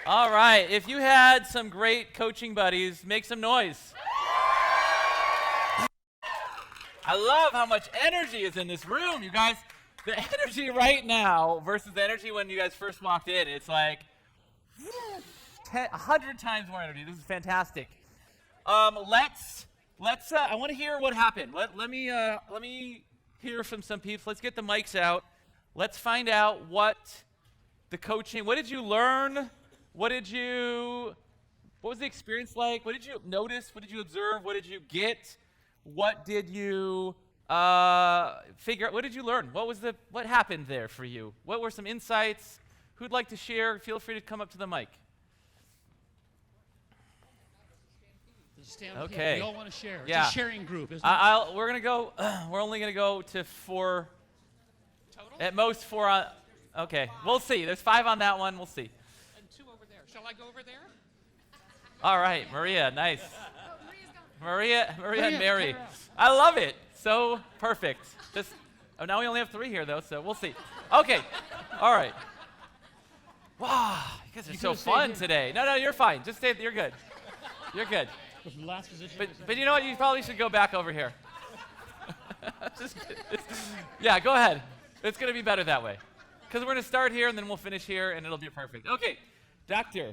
All right, if you had some great coaching buddies, make some noise. I love how much energy is in this room, you guys. The energy right now versus the energy when you guys first walked in, it's like 100 times more energy. This is fantastic. Let's. I want to hear what happened. Let me hear from some people. Let's get the mics out. Let's find out what the coaching. What did you learn? What was the experience like? What did you notice? What did you observe? What did you get? What did you figure out? What did you learn? What happened there for you? What were some insights? Who'd like to share? Feel free to come up to the mic. Okay. We all want to share. Yeah. It's a sharing group, isn't it? We're gonna go. We're only gonna go to 4. Total? At most 4 on. Okay, we'll see. There's 5 on that one. We'll see. And 2 over there. Shall I go over there? All right, Maria, nice. Maria and Mary. Tara. I love it. So perfect. Now we only have 3 here though, so we'll see. Okay. All right. Wow, you guys are You so could've stayed fun here. today. No, you're fine. Just stay. You're good. You're good. From the last position. But you know what? You probably should go back over here. Yeah, go ahead. It's gonna be better that way, because we're gonna start here and then we'll finish here and it'll be perfect. Okay, Dr.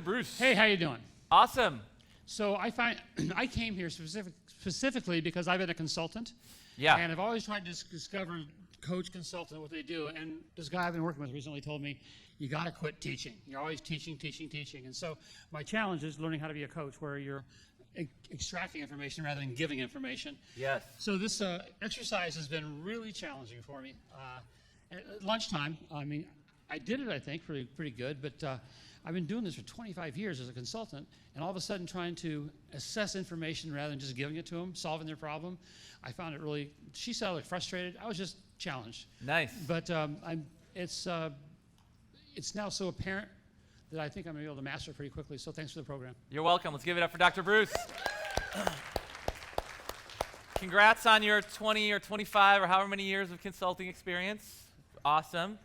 Bruce. Hey, how you doing? Awesome. So I came here specifically because I've been a consultant. Yeah. And I've always tried to discover coach, consultant, what they do. And this guy I've been working with recently told me, you got to quit teaching. You're always teaching. And so my challenge is learning how to be a coach where you're extracting information rather than giving information. Yes. So this exercise has been really challenging for me. At lunchtime, I did it, I think, pretty good, but I've been doing this for 25 years as a consultant, and all of a sudden trying to assess information rather than just giving it to them, solving their problem. I found it really, she sounded frustrated. I was just challenged. Nice. But it's now so apparent that I think I'm going to be able to master it pretty quickly, so thanks for the program. You're welcome. Let's give it up for Dr. Bruce. Congrats on your 20 or 25 or however many years of consulting experience. Awesome.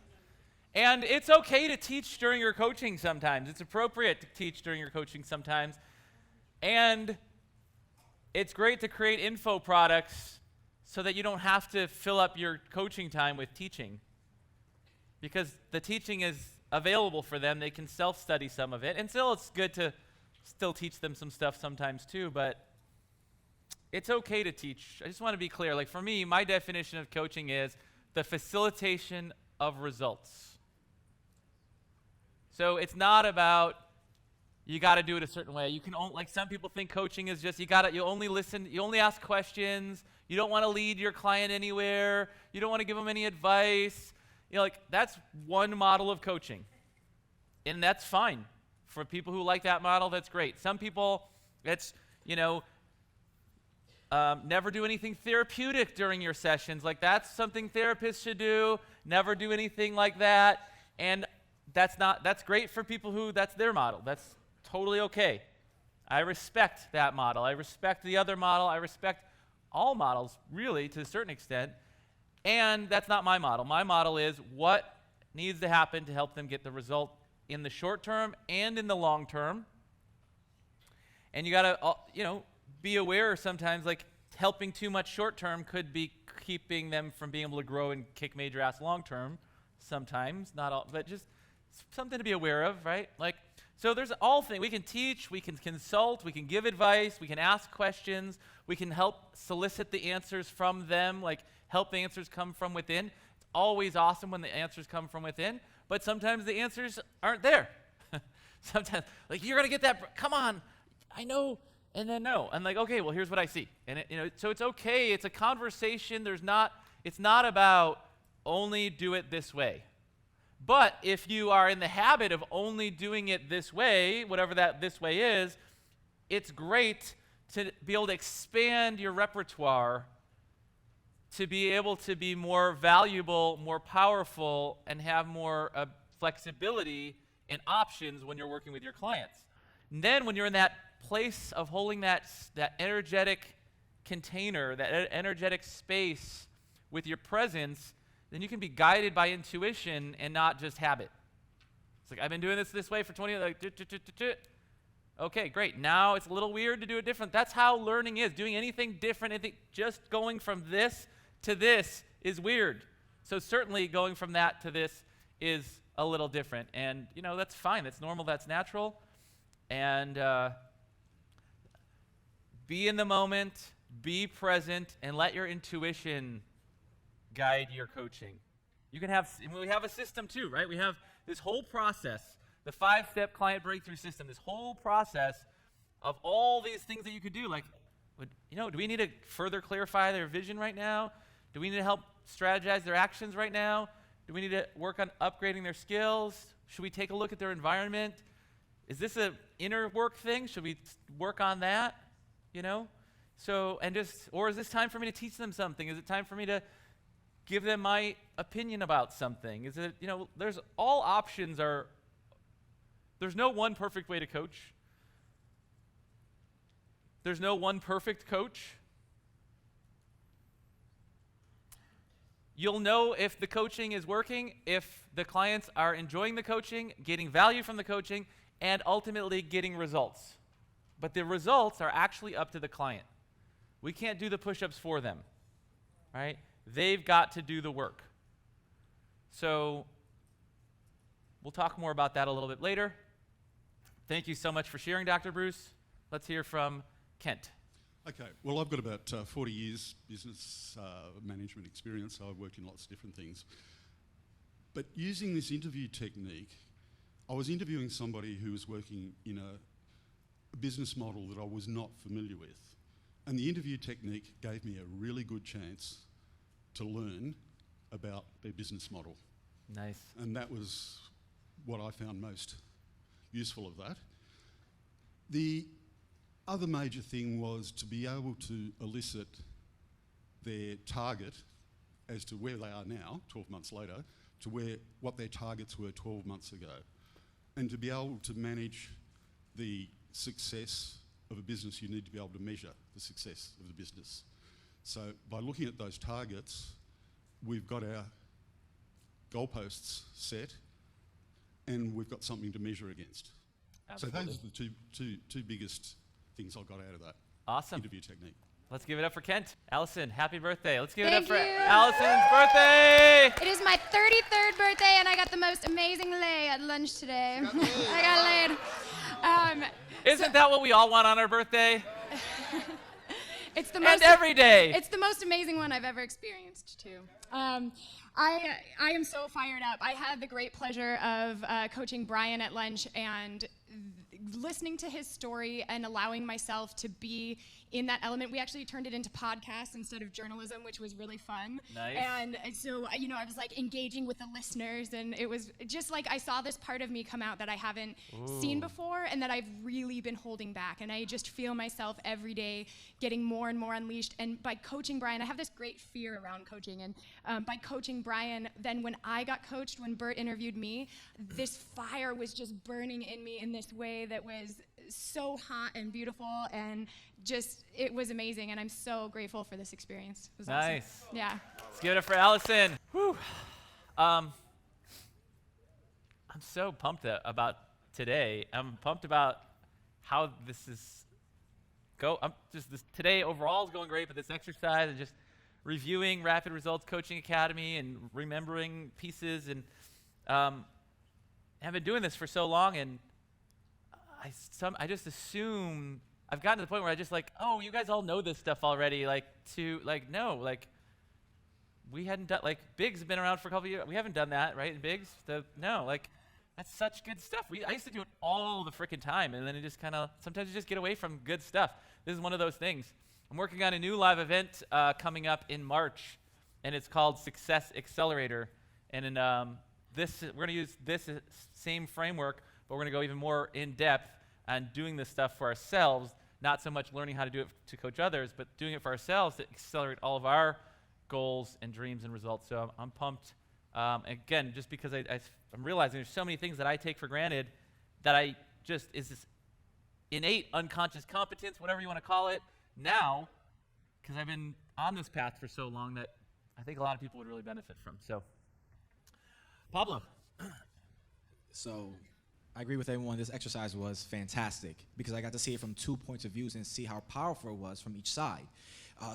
And it's okay to teach during your coaching sometimes. It's appropriate to teach during your coaching sometimes. And it's great to create info products so that you don't have to fill up your coaching time with teaching, because the teaching is available for them. They can self-study some of it. And still, it's good to still teach them some stuff sometimes too, but it's okay to teach. I just want to be clear. Like for me, my definition of coaching is the facilitation of results. So it's not about you got to do it a certain way. You can only, like some people think coaching is just you only listen, you only ask questions. You don't want to lead your client anywhere. You don't want to give them any advice. That's one model of coaching. And that's fine. For people who like that model, that's great. Some people, it's, never do anything therapeutic during your sessions. Like that's something therapists should do. Never do anything like that. And that's great for people who that's their model. That's totally okay. I respect that model. I respect the other model. I respect all models, really, to a certain extent. And that's not my model. My model is what needs to happen to help them get the result in the short term and in the long term. And you got to, be aware sometimes, like helping too much short term could be keeping them from being able to grow and kick major ass long term. Sometimes, not all, but just something to be aware of, right? So there's all things. We can teach, we can consult, we can give advice, we can ask questions, we can help solicit the answers from them, help the answers come from within. It's always awesome when the answers come from within, but sometimes the answers aren't there. Sometimes, you're going to get that, come on, I know, and then no. I'm okay, well, here's what I see. And, so it's okay. It's a conversation. It's not about only do it this way. But if you are in the habit of only doing it this way, whatever that this way is, it's great to be able to expand your repertoire to be able to be more valuable, more powerful, and have more flexibility and options when you're working with your clients. And then when you're in that place of holding that energetic container, that energetic space with your presence, then you can be guided by intuition and not just habit. It's like, I've been doing this way for 20, like, okay, great. Now it's a little weird to do it different. That's how learning is. Doing anything different, just going from this to this is weird. So certainly going from that to this is a little different. And, that's fine. That's normal. That's natural. And be in the moment, be present, and let your intuition guide your coaching. We have a system too, right? We have this whole process, the 5-step client breakthrough system, this whole process of all these things that you could do. Like, do we need to further clarify their vision right now? Do we need to help strategize their actions right now? Do we need to work on upgrading their skills? Should we take a look at their environment? Is this an inner work thing? Should we work on that? Or is this time for me to teach them something? Is it time for me to give them my opinion about something? Is it, there's all options there's no one perfect way to coach. There's no one perfect coach. You'll know if the coaching is working, if the clients are enjoying the coaching, getting value from the coaching, and ultimately getting results. But the results are actually up to the client. We can't do the push-ups for them, right? They've got to do the work. So we'll talk more about that a little bit later. Thank you so much for sharing, Dr. Bruce. Let's hear from Kent. Okay, well, I've got about 40 years business management experience, so I've worked in lots of different things. But using this interview technique, I was interviewing somebody who was working in a business model that I was not familiar with. And the interview technique gave me a really good chance to learn about their business model. Nice. And that was what I found most useful of that. The other major thing was to be able to elicit their target as to where they are now, 12 months later, to what their targets were 12 months ago. And to be able to manage the success of a business, you need to be able to measure the success of the business. So by looking at those targets, we've got our goalposts set and we've got something to measure against. Absolutely. So those are the two biggest things I got out of that Awesome. interview technique. Let's give it up for Kent. Allison, happy birthday. Let's give Thank it up for you. Allison's birthday. It is my 33rd birthday, and I got the most amazing lay at lunch today. I got laid. Isn't that what we all want on our birthday? It's the And most every day. It's the most amazing one I've ever experienced, too. I am so fired up. I had the great pleasure of coaching Brian at lunch and listening to his story and allowing myself to be in that element. We actually turned it into podcasts instead of journalism, which was really fun. Nice. And so, I was like engaging with the listeners, and it was just like I saw this part of me come out that I haven't seen before and that I've really been holding back. And I just feel myself every day getting more and more unleashed. And by coaching Brian, I have this great fear around coaching. And by coaching Brian, then when I got coached, when Bert interviewed me, this fire was just burning in me in this way that was so hot and beautiful, and just, it was amazing, and I'm so grateful for this experience. It was Nice. awesome. Yeah. Let's give it up for Allison. Whew. I'm so pumped about today. I'm pumped about how this is today overall is going great, but this exercise and just reviewing Rapid Results Coaching Academy and remembering pieces, and I've been doing this for so long, and I just assume I've gotten to the point where I just oh, you guys all know this stuff already. No, we hadn't done, Biggs have been around for a couple of years. We haven't done that, right? Biggs, that's such good stuff. I used to do it all the freaking time, and then it just sometimes you just get away from good stuff. This is one of those things. I'm working on a new live event coming up in March, and it's called Success Accelerator. And in we're going to use this same framework, but we're going to go even more in depth on doing this stuff for ourselves, not so much learning how to do it to coach others, but doing it for ourselves to accelerate all of our goals and dreams and results. So I'm pumped. Again, just because I'm realizing there's so many things that I take for granted that is this innate unconscious competence, whatever you want to call it, now, because I've been on this path for so long that I think a lot of people would really benefit from. So, Pablo. So I agree with everyone. This exercise was fantastic because I got to see it from 2 points of views and see how powerful it was from each side.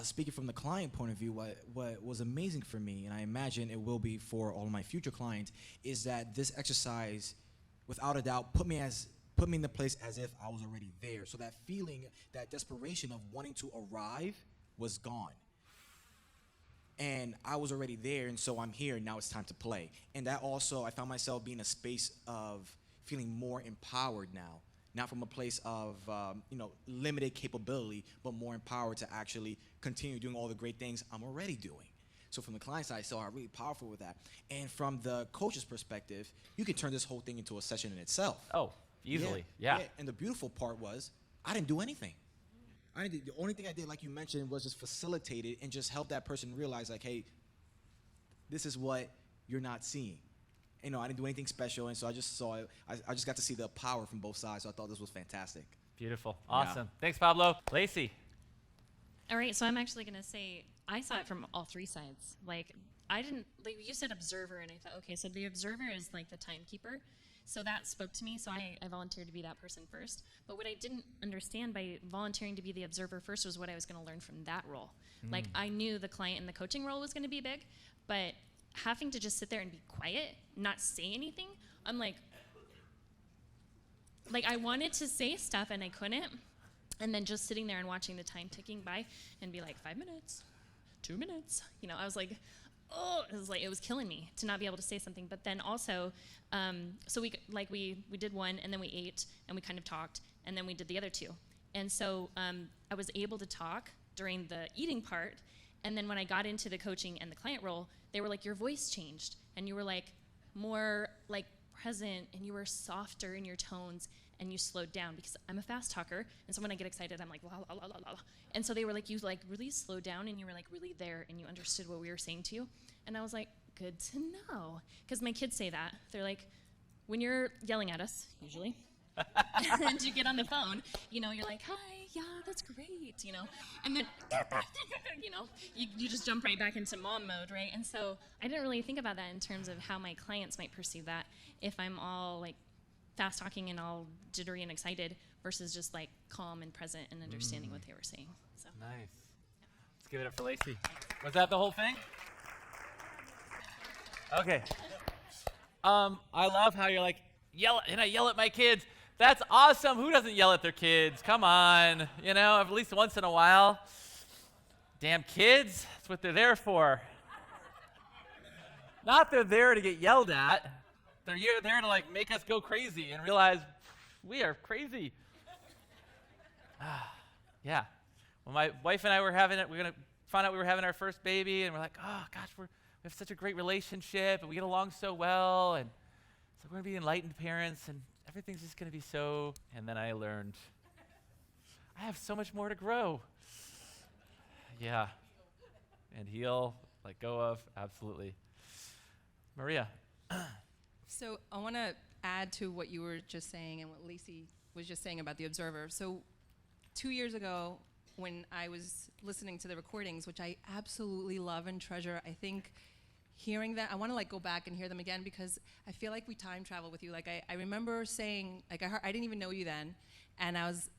Speaking from the client point of view, what was amazing for me, and I imagine it will be for all of my future clients, is that this exercise, without a doubt, put me in the place as if I was already there. So that feeling, that desperation of wanting to arrive was gone. And I was already there, and so I'm here, and now it's time to play. And that also, I found myself being in a space of feeling more empowered now. Not from a place of limited capability, but more empowered to actually continue doing all the great things I'm already doing. So from the client side, I saw how really powerful with that. And from the coach's perspective, you can turn this whole thing into a session in itself. Oh, easily. Yeah. And the beautiful part was, I didn't do anything. The only thing I did, like you mentioned, was just facilitate it and just help that person realize, like, hey, this is what you're not seeing. I didn't do anything special, and so I just saw it. I just got to see the power from both sides, so I thought this was fantastic. Beautiful. Awesome. Thanks, Pablo. Lacey. All right, so I'm actually going to say I saw it from all three sides. Like, I didn't, like, you said observer, and I thought, okay, so the observer is like the timekeeper. So that spoke to me, so I volunteered to be that person first. But what I didn't understand by volunteering to be the observer first was what I was going to learn from that role. Like, I knew the client and the coaching role was going to be big, but having to just sit there and be quiet, not say anything, I'm like I wanted to say stuff and I couldn't. And then just sitting there and watching the time ticking by and be like, 5 minutes, 2 minutes. I was like, oh, it was killing me to not be able to say something. But then also, so we did one, and then we ate, and we kind of talked, and then we did the other two. And so I was able to talk during the eating part, and then when I got into the coaching and the client role, they were like, your voice changed, and you were like more like present, and you were softer in your tones, and you slowed down, because I'm a fast talker, and so when I get excited, I'm like, la, la, la, la, la. And so they were like, you like really slowed down, and you were like really there, and you understood what we were saying to you. And I was like, good to know. Because my kids say that. They're like, when you're yelling at us, usually, and you get on the phone, you're like, hi, yeah, that's great, and then, you just jump right back into mom mode, right? And so I didn't really think about that in terms of how my clients might perceive that if I'm all like fast talking and all jittery and excited versus just like calm and present and understanding what they were saying. So Nice. Let's give it up for Lacey. Was that the whole thing? Okay. I love how you're like, I yell at my kids. That's awesome. Who doesn't yell at their kids? Come on. At least once in a while. Damn kids. That's what they're there for. Not they're there to get yelled at. They're there to like make us go crazy and realize we are crazy. Yeah. When my wife and I were having it, we're going to find out we were having our first baby, and we're like, oh gosh, we have such a great relationship, and we get along so well, and so we're going to be enlightened parents, and everything's just going to be so. And then I learned I have so much more to grow. Yeah. And heal, let go of, absolutely. Maria. So I want to add to what you were just saying and what Lacey was just saying about the observer. So 2 years ago, when I was listening to the recordings, which I absolutely love and treasure, I think hearing that, I want to like go back and hear them again, because I feel like we time travel with you. Like I remember saying, like I didn't even know you then,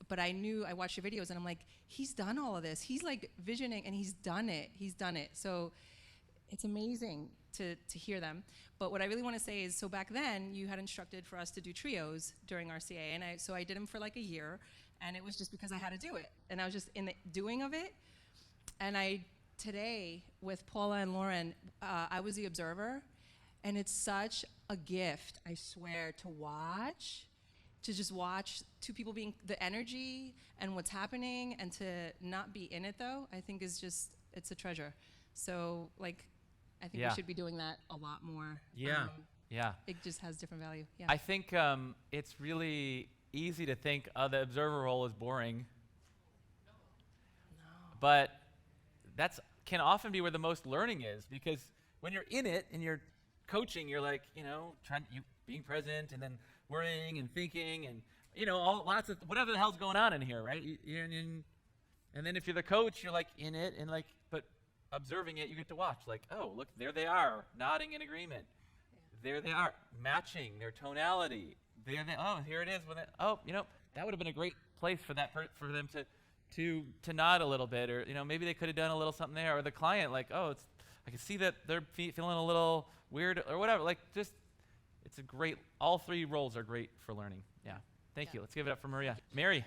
but I watched your videos, and I'm like, he's done all of this. He's like visioning, and he's done it. So it's amazing to hear them. But what I really want to say is, so back then you had instructed for us to do trios during RCA, and so I did them for like a year, and it was just because I had to do it, and I was just in the doing of it. And today with Paula and Lauren, I was the observer, and it's such a gift, I swear, to just watch two people being the energy and what's happening, and to not be in it though, I think it's a treasure. So like, I think we should be doing that a lot more. Yeah. It just has different value. Yeah. I think it's really easy to think the observer role is boring. No. But that's can often be where the most learning is, because when you're in it and you're coaching, you're like, being present and then worrying and thinking and, lots of whatever the hell's going on in here, right? And then if you're the coach, you're like in it and like, but observing it, you get to watch like, oh, look, there they are, nodding in agreement. There they are, matching their tonality. There they, oh, here it is. Oh, that would have been a great place for for them to nod a little bit, or maybe they could have done a little something there, or the client like, oh, I can see that they're feeling a little weird or whatever. Like just, it's a great. All three roles are great for learning. Yeah. Thank you. Let's give it up for Maria. Mary.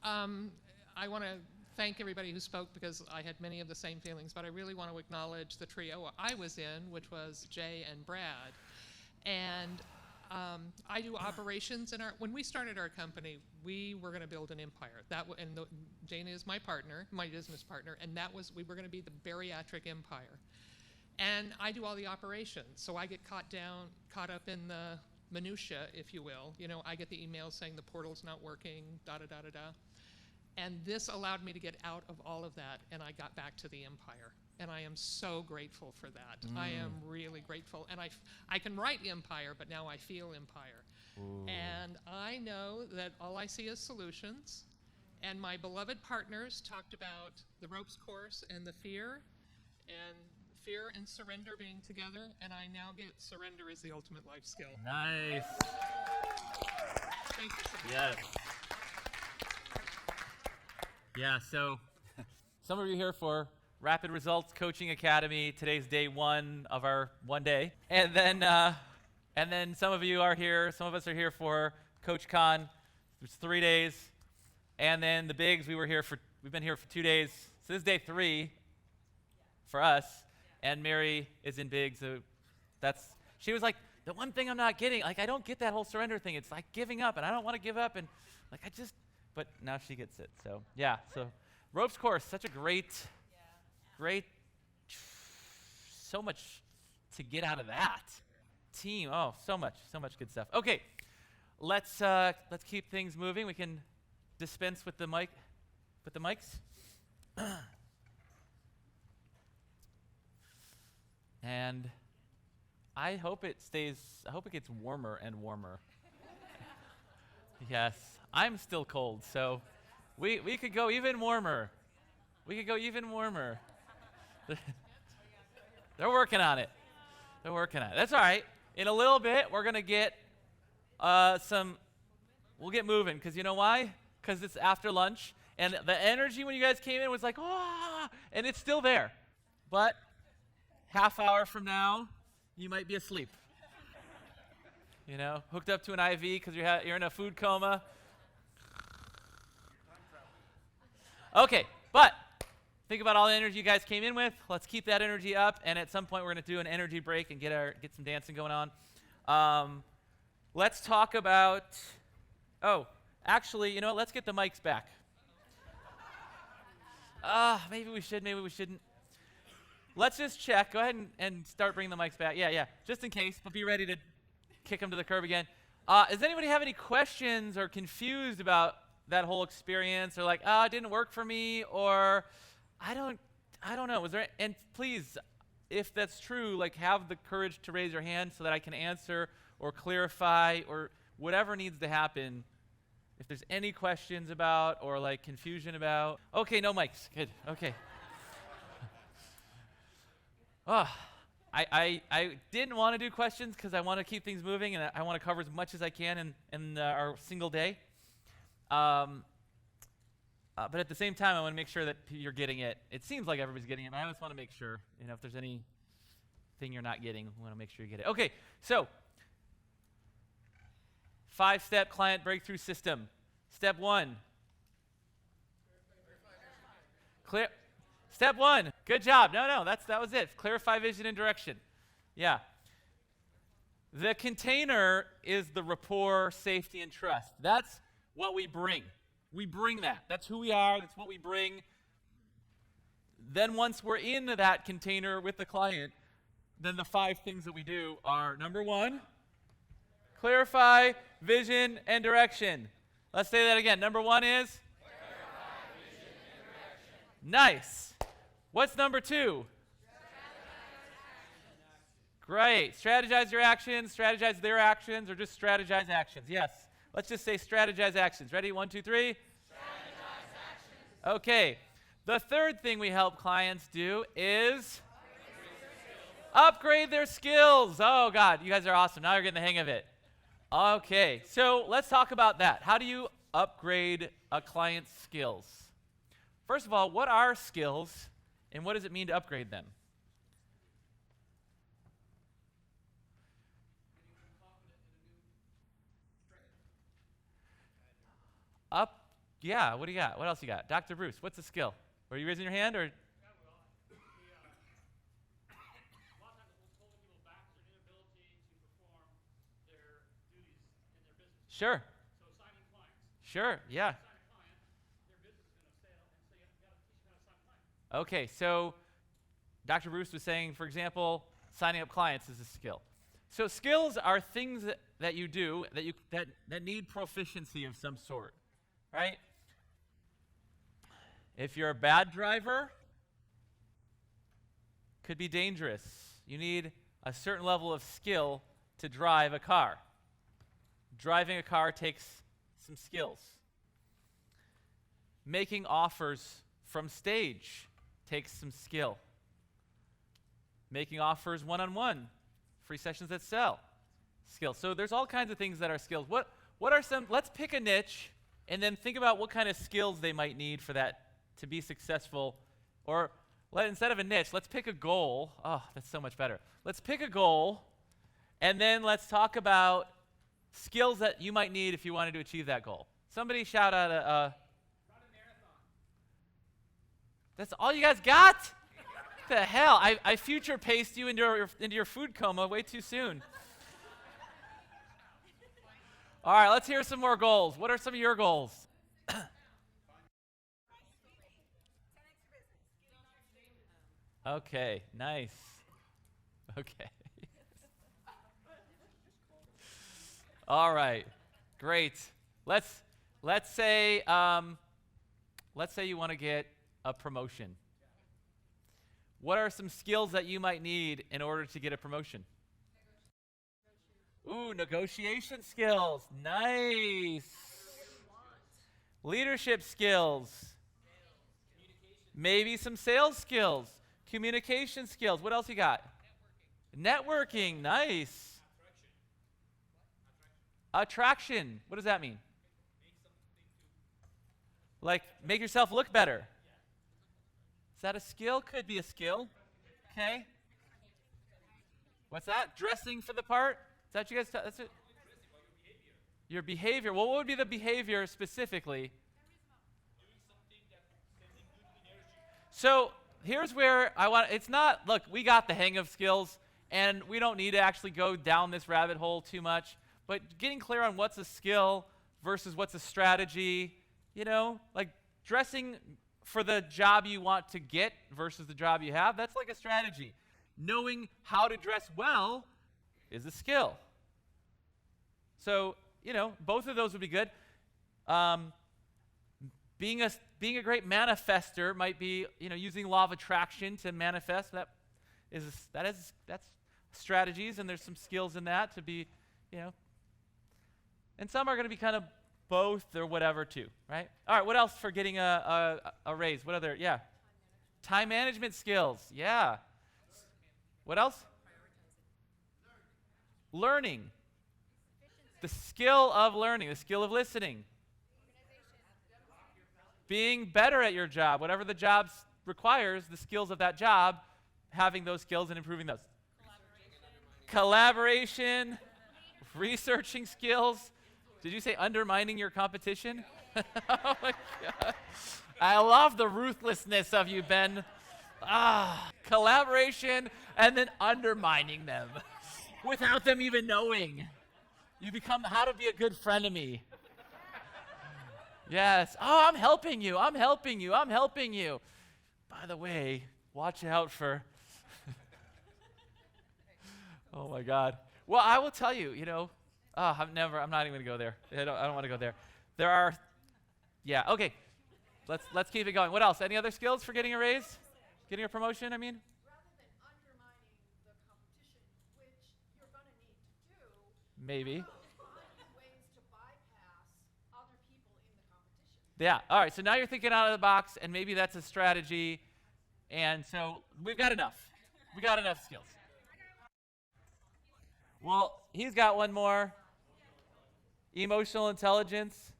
I want to thank everybody who spoke because I had many of the same feelings, but I really want to acknowledge the trio I was in, which was Jay and Brad. And I do operations when we started our company, we were going to build an empire. Jane is my partner, my business partner, and we were going to be the bariatric empire. And I do all the operations, so I get caught up in the minutia, if you will. I get the emails saying the portal's not working, da-da-da-da-da. And this allowed me to get out of all of that, and I got back to the empire. And I am so grateful for that. I am really grateful. And I can write empire, but now I feel empire. Ooh. And I know that all I see is solutions. And my beloved partners talked about the ropes course and the fear and surrender being together. And I now get surrender is the ultimate life skill. Nice. Thank you so much. Yes. Yeah, so some of you here for Rapid Results Coaching Academy. Today's day one of our 1 day. And then some of you are here, some of us are here for Coach Con. It's 3 days. And then the Bigs, we've been here for 2 days. So this is day 3 for us. And Mary is in Bigs. So she was like, the one thing I'm not getting, like I don't get that whole surrender thing. It's like giving up, and I don't want to give up, and like but now she gets it. So yeah, so ropes course, such a great, so much to get out of that. Team, oh, so much good stuff. Okay, let's keep things moving. We can dispense with the mics. And I hope it gets warmer and warmer. Yes, I'm still cold, so we could go even warmer. They're working on it. That's all right. In a little bit, we're going to get we'll get moving, because you know why? Because it's after lunch, and the energy when you guys came in was like, oh, and it's still there. But half hour from now, you might be asleep. Hooked up to an IV because you're in a food coma. Okay, but think about all the energy you guys came in with. Let's keep that energy up, and at some point we're going to do an energy break and get some dancing going on. Let's talk about. Oh, actually, let's get the mics back. Maybe we should, maybe we shouldn't. Let's just check. Go ahead and start bringing the mics back. Yeah, just in case, but be ready to kick them to the curb again. Does anybody have any questions or confused about that whole experience, or like, it didn't work for me, or I don't know. And please, if that's true, like have the courage to raise your hand so that I can answer or clarify or whatever needs to happen. If there's any questions about or like confusion about. Okay, no mics. Good. Okay. I didn't want to do questions because I want to keep things moving, and I want to cover as much as I can in our single day. But at the same time, I want to make sure that you're getting it. It seems like everybody's getting it, but I just want to make sure, if there's anything you're not getting, we want to make sure you get it. Okay, so 5-step client breakthrough system. Step 1. Clear. Step 1. Good job. No, that was it. Clarify vision and direction. Yeah. The container is the rapport, safety, and trust. That's what we bring. We bring that. That's who we are. That's what we bring. Then once we're in that container with the client, then the 5 things that we do are, number 1, clarify vision and direction. Let's say that again. Number 1 is? Clarify vision and direction. Nice. What's number 2? Great. Strategize your actions, strategize their actions, or just strategize actions. Yes. Let's just say strategize actions. Ready? 1, 2, 3. Strategize actions. Okay. The third thing we help clients do is Upgrade their skills. Oh, God, you guys are awesome. Now you're getting the hang of it. Okay, so let's talk about that. How do you upgrade a client's skills? First of all, what are skills, and what does it mean to upgrade them? Yeah, what do you got? What else you got? Dr. Bruce, what's a skill? Were you raising your hand, or? Sure. Sure, yeah. Okay, so Dr. Bruce was saying, for example, signing up clients is a skill. So skills are things that you do that need proficiency of some sort, right? If you're a bad driver, could be dangerous. You need a certain level of skill to drive a car. Driving a car takes some skills. Making offers from stage takes some skill. Making offers one-on-one, free sessions that sell, skills. So there's all kinds of things that are skills. What are some, let's pick a niche and then think about what kind of skills they might need for that to be successful. Or instead of a niche, let's pick a goal. Oh, that's so much better. Let's pick a goal and then let's talk about skills that you might need if you wanted to achieve that goal. Somebody shout out a run a marathon. That's all you guys got? What the hell? I future paced you into your food coma way too soon. All right, let's hear some more goals. What are some of your goals? Okay, nice. Okay. All right, great. Let's say you want to get a promotion. What are some skills that you might need in order to get a promotion? Ooh, negotiation skills. Nice. Leadership skills. Maybe some sales skills. Communication skills. What else you got? Networking. Nice. Attraction. What does that mean? Like make yourself look better. Is that a skill? Could be a skill. Okay. What's that? Dressing for the part? Is that you guys? That's it. Your behavior. Well, what would be the behavior specifically? So here's where I want. It's not. Look, we got the hang of skills, and we don't need to actually go down this rabbit hole too much. But getting clear on what's a skill versus what's a strategy. You know, like dressing for the job you want to get versus the job you have. That's like a strategy. Knowing how to dress well is a skill. So, you know, both of those would be good. Being a great manifester might be, you know, using law of attraction to manifest. That's strategies, and there's some skills in that to be, you know. And some are going to be kind of both or whatever too, right? All right, what else for getting a raise? What other, yeah. Time management skills, yeah. What else? Learning. The skill of learning, the skill of listening. Being better at your job, whatever the job requires, the skills of that job, having those skills and improving those. Collaboration, researching skills. Did you say undermining your competition? Oh my God. I love the ruthlessness of you, Ben. Collaboration and then undermining them without them even knowing. You become how to be a good friend of me. Yes. Oh, I'm helping you. I'm helping you. I'm helping you. By the way, watch out for. Oh my God. Well, I will tell you, you know, I'm not even going to go there. I don't want to go there. There are, yeah, okay. Let's keep it going. What else? Any other skills for getting a raise? Getting a promotion, I mean? Rather than undermining the competition, which you're going to need to do, Maybe. find ways to bypass other people in the competition. Yeah, all right, so now you're thinking out of the box, and maybe that's a strategy. And so we've got enough. We got enough skills. Well, he's got one more. Emotional intelligence.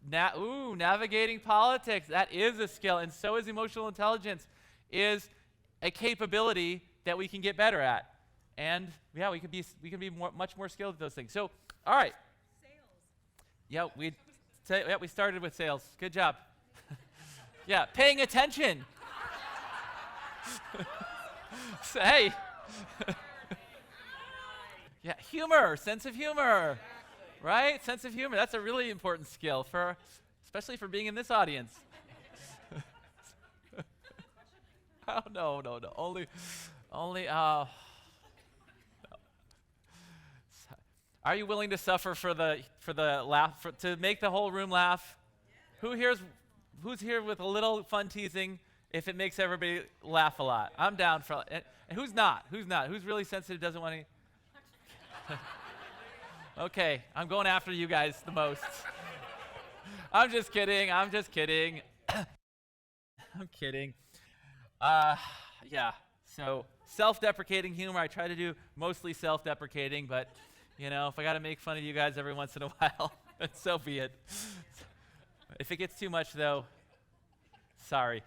Navigating politics. That is a skill, and so is emotional intelligence. Is a capability that we can get better at, and yeah, we can be much more skilled at those things. So, all right. Sales. Yeah, we started with sales. Good job. Yeah, paying attention. So, hey. Yeah, humor, sense of humor. Right? Sense of humor. That's a really important skill especially for being in this audience. Oh, no. Only, no. Are you willing to suffer for the laugh, to make the whole room laugh? Who's here with a little fun teasing if it makes everybody laugh a lot? I'm down for it. And who's not? Who's really sensitive, doesn't want to? Okay, I'm going after you guys the most. I'm just kidding. I'm kidding. Yeah, so self-deprecating humor. I try to do mostly self-deprecating, but, if I got to make fun of you guys every once in a while, then so be it. If it gets too much, though, sorry.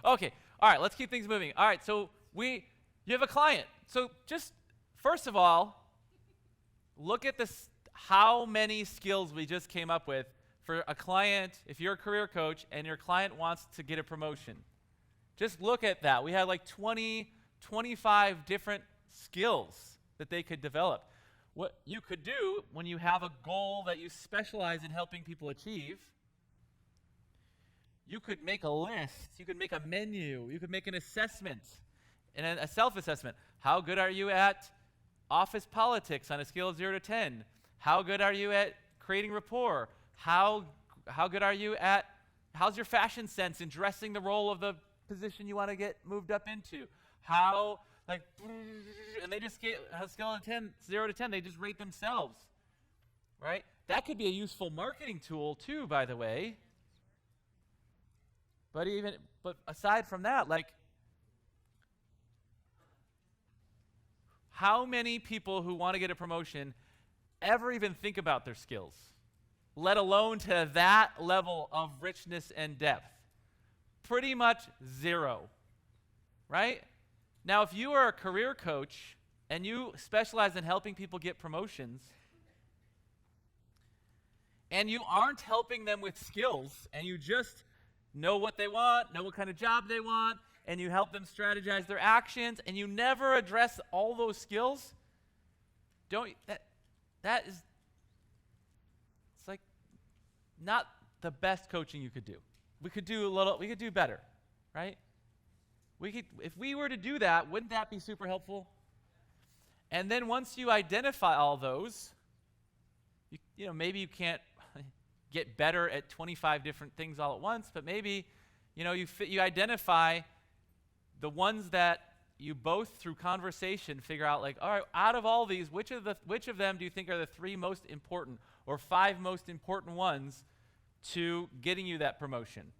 Okay, all right, let's keep things moving. All right, so you have a client. So just, first of all, look at how many skills we just came up with for a client. If you're a career coach and your client wants to get a promotion, just look at that. We had like 25 different skills that they could develop. What you could do when you have a goal that you specialize in helping people achieve, you could make a list, you could make a menu, you could make an assessment, and a self-assessment. How good are you at office politics on a scale of 0 to 10? How good are you at creating rapport? How good are you at, how's your fashion sense in dressing the role of the position you want to get moved up into? And they just get a scale of 0 to 10, they just rate themselves, right? That could be a useful marketing tool too, by the way. But aside from that, how many people who want to get a promotion ever even think about their skills, let alone to that level of richness and depth? Pretty much zero, right? Now, if you are a career coach and you specialize in helping people get promotions, and you aren't helping them with skills, and you just know what they want, know what kind of job they want, and you help them strategize their actions, and you never address all those skills, that is, it's like not the best coaching you could do. We could do better, right? If we were to do that, wouldn't that be super helpful? And then once you identify all those, maybe you can't get better at 25 different things all at once, but maybe, you identify the ones that you both, through conversation, figure out, all right, out of all these, which of them do you think are the 3 most important or 5 most important ones to getting you that promotion,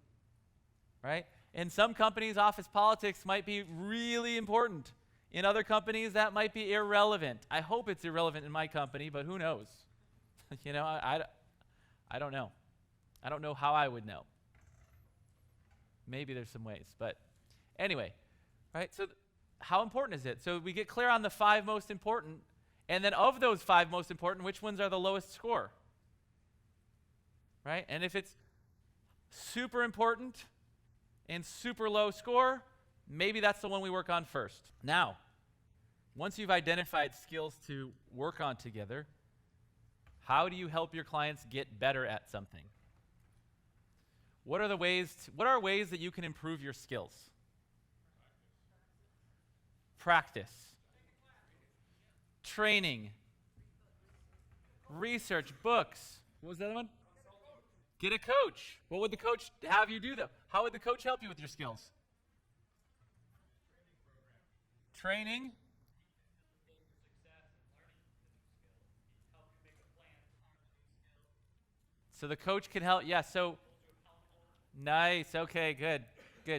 right? In some companies, office politics might be really important. In other companies, that might be irrelevant. I hope it's irrelevant in my company, but who knows? I don't know. I don't know how I would know. Maybe there's some ways, but anyway, right? So how important is it? So we get clear on the 5 most important, and then of those 5 most important, which ones are the lowest score? Right? And if it's super important and super low score, maybe that's the one we work on first. Now, once you've identified skills to work on together, how do you help your clients get better at something? What are ways that you can improve your skills? Practice. Training. Research, books. What was the other one? Get a coach. What would the coach have you do, though? How would the coach help you with your skills? Training. So the coach can help. Yeah, so nice. Okay, good.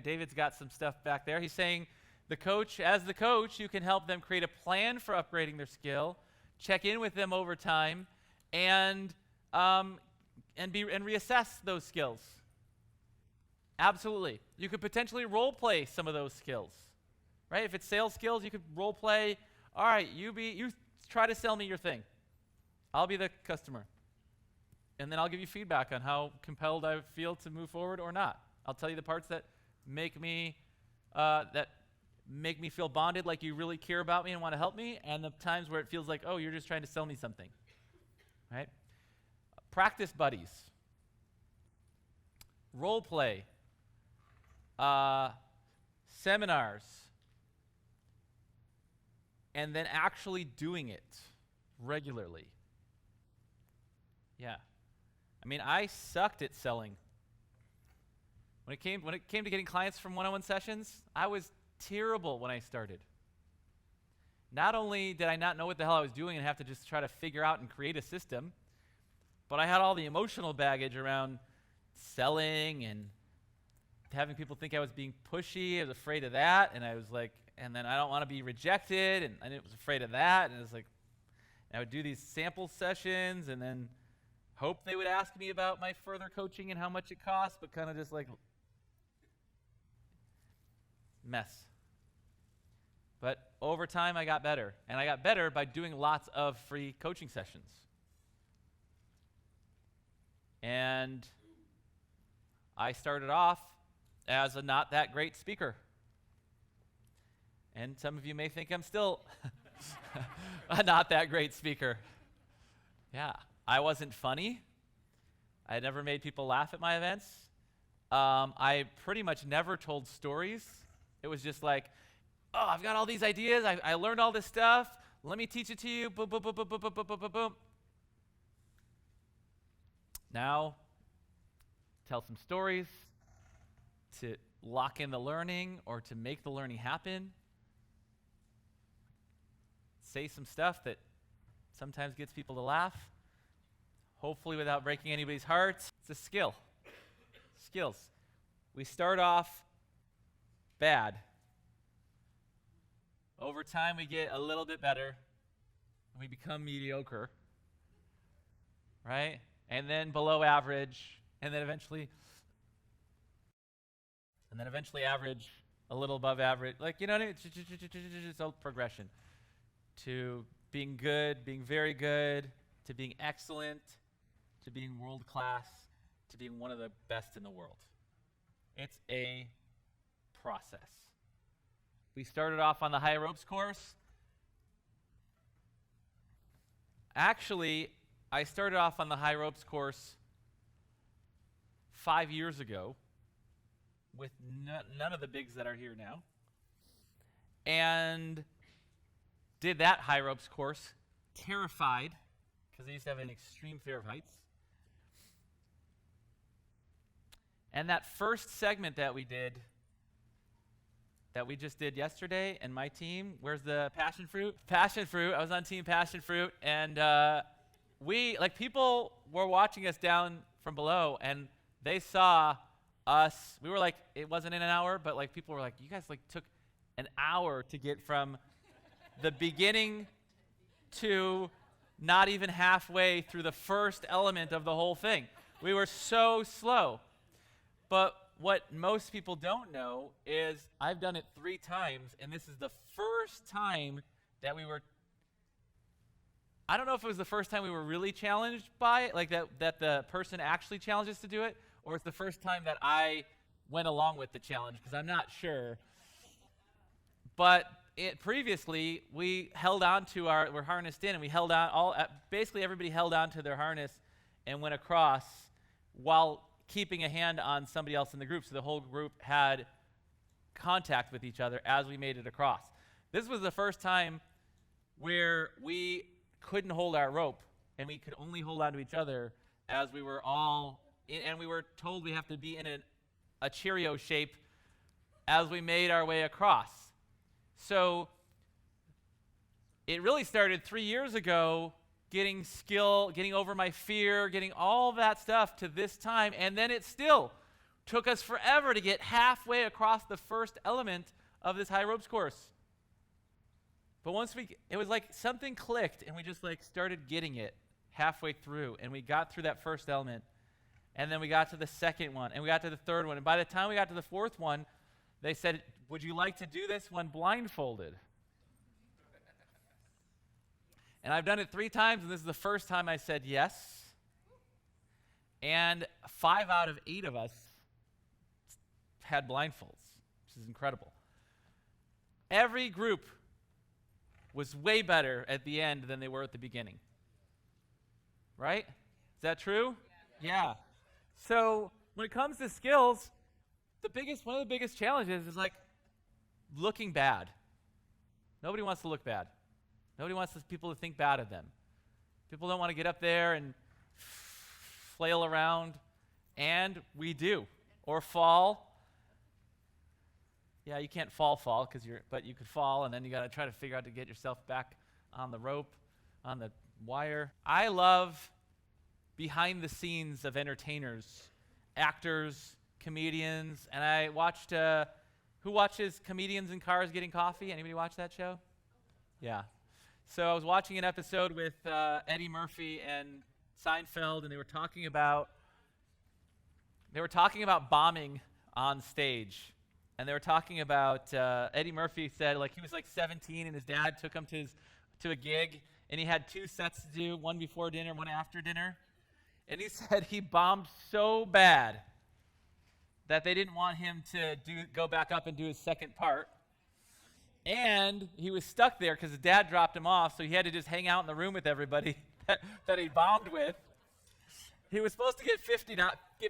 David's got some stuff back there. He's saying the coach, you can help them create a plan for upgrading their skill, check in with them over time, and reassess those skills. Absolutely. You could potentially role play some of those skills, right? If it's sales skills, you could role play. All right, you try to sell me your thing. I'll be the customer. And then I'll give you feedback on how compelled I feel to move forward or not. I'll tell you the parts that make me feel bonded, like you really care about me and want to help me, and the times where it feels like, oh, you're just trying to sell me something, right? Practice buddies, role play, seminars, and then actually doing it regularly. Yeah. I mean, I sucked at selling. When it came to getting clients from one-on-one sessions, I was terrible when I started. Not only did I not know what the hell I was doing and have to just try to figure out and create a system, but I had all the emotional baggage around selling and having people think I was being pushy. I was afraid of that, and I was like, and then I don't want to be rejected, and I was afraid of that, and it was like, I would do these sample sessions and then hope they would ask me about my further coaching and how much it costs, but kind of just like mess. But over time, I got better, and I got better by doing lots of free coaching sessions. And I started off as a not that great speaker. And some of you may think I'm still a not that great speaker. Yeah, I wasn't funny. I never made people laugh at my events. I pretty much never told stories. It was just like, oh, I've got all these ideas. I learned all this stuff. Let me teach it to you. Boom, boom, boom, boom, boom, boom, boom, boom, boom. Now, tell some stories to lock in the learning or to make the learning happen. Say some stuff that sometimes gets people to laugh, hopefully without breaking anybody's hearts. It's a skill. Skills. We start off bad. Over time, we get a little bit better, and we become mediocre, right? And then below average, and then eventually average, a little above average. Like, you know what I mean? It's a progression to being good, being very good, to being excellent, to being world class, to being one of the best in the world. It's a process. We started off on the high ropes course. Actually, I started off on the high ropes course 5 years ago with none of the bigs that are here now, and did that high ropes course terrified because I used to have an extreme fear of heights. And that first segment that we just did yesterday, and my team, where's the passion fruit? Passion fruit, I was on team passion fruit, and people were watching us down from below, and they saw us. We were like, it wasn't in an hour, but like people were like, you guys like took an hour to get from the beginning to not even halfway through the first element of the whole thing. We were so slow. But what most people don't know is I've done it 3 times, and this is the first time that I don't know if it was the first time we were really challenged by it, like that the person actually challenged us to do it, or it's the first time that I went along with the challenge, because I'm not sure. But previously, we held on to we're harnessed in, and we held on, basically everybody held on to their harness and went across while keeping a hand on somebody else in the group, so the whole group had contact with each other as we made it across. This was the first time where we couldn't hold our rope, and we could only hold on to each other as we were all, and we were told we have to be in a Cheerio shape as we made our way across. So it really started 3 years ago, getting skill, getting over my fear, getting all that stuff to this time, and then it still took us forever to get halfway across the first element of this high ropes course. But once it was like something clicked, and we just like started getting it halfway through, and we got through that first element, and then we got to the second one, and we got to the third one, and by the time we got to the fourth one, they said, would you like to do this one blindfolded? And I've done it 3 times, and this is the first time I said yes. And 5 out of 8 of us had blindfolds, which is incredible. Every group was way better at the end than they were at the beginning. Right? Is that true? Yeah. So when it comes to skills, one of the biggest challenges is like looking bad. Nobody wants to look bad. Nobody wants people to think bad of them. People don't want to get up there and flail around, and we do. Or fall. Yeah, you can't fall, but you could fall, and then you got to try to figure out to get yourself back on the rope, on the wire. I love behind the scenes of entertainers, actors, comedians, and I watched, who watches Comedians in Cars Getting Coffee? Anybody watch that show? Yeah. So I was watching an episode with Eddie Murphy and Seinfeld, and they were talking about bombing on stage. And they were talking about, Eddie Murphy said, like, he was like 17, and his dad took him to a gig, and he had 2 sets to do, one before dinner, one after dinner. And he said he bombed so bad that they didn't want him to go back up and do his second part. And he was stuck there because his dad dropped him off, so he had to just hang out in the room with everybody that he bombed with. He was supposed to get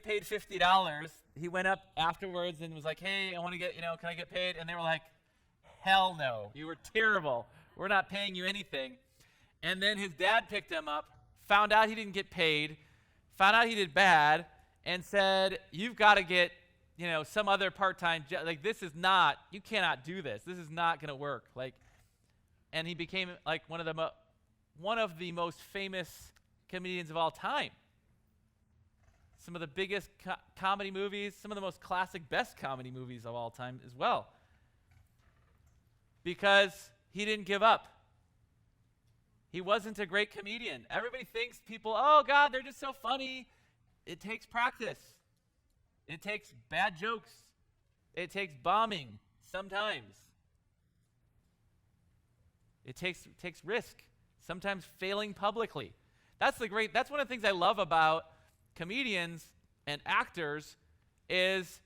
paid $50. He went up afterwards and was like, hey, I want to get, can I get paid? And they were like, hell no, you were terrible. We're not paying you anything. And then his dad picked him up, found out he didn't get paid, found out he did bad, and said, you've got to get, some other part-time job. Like, you cannot do this. This is not going to work. Like, and he became like one of the most famous comedians of all time. Some of the biggest comedy movies, some of the most classic, best comedy movies of all time as well. Because he didn't give up. He wasn't a great comedian. Everybody thinks people, oh God, they're just so funny. It takes practice. It takes bad jokes. It takes bombing sometimes. It takes risk, sometimes failing publicly. That's one of the things I love about comedians and actors is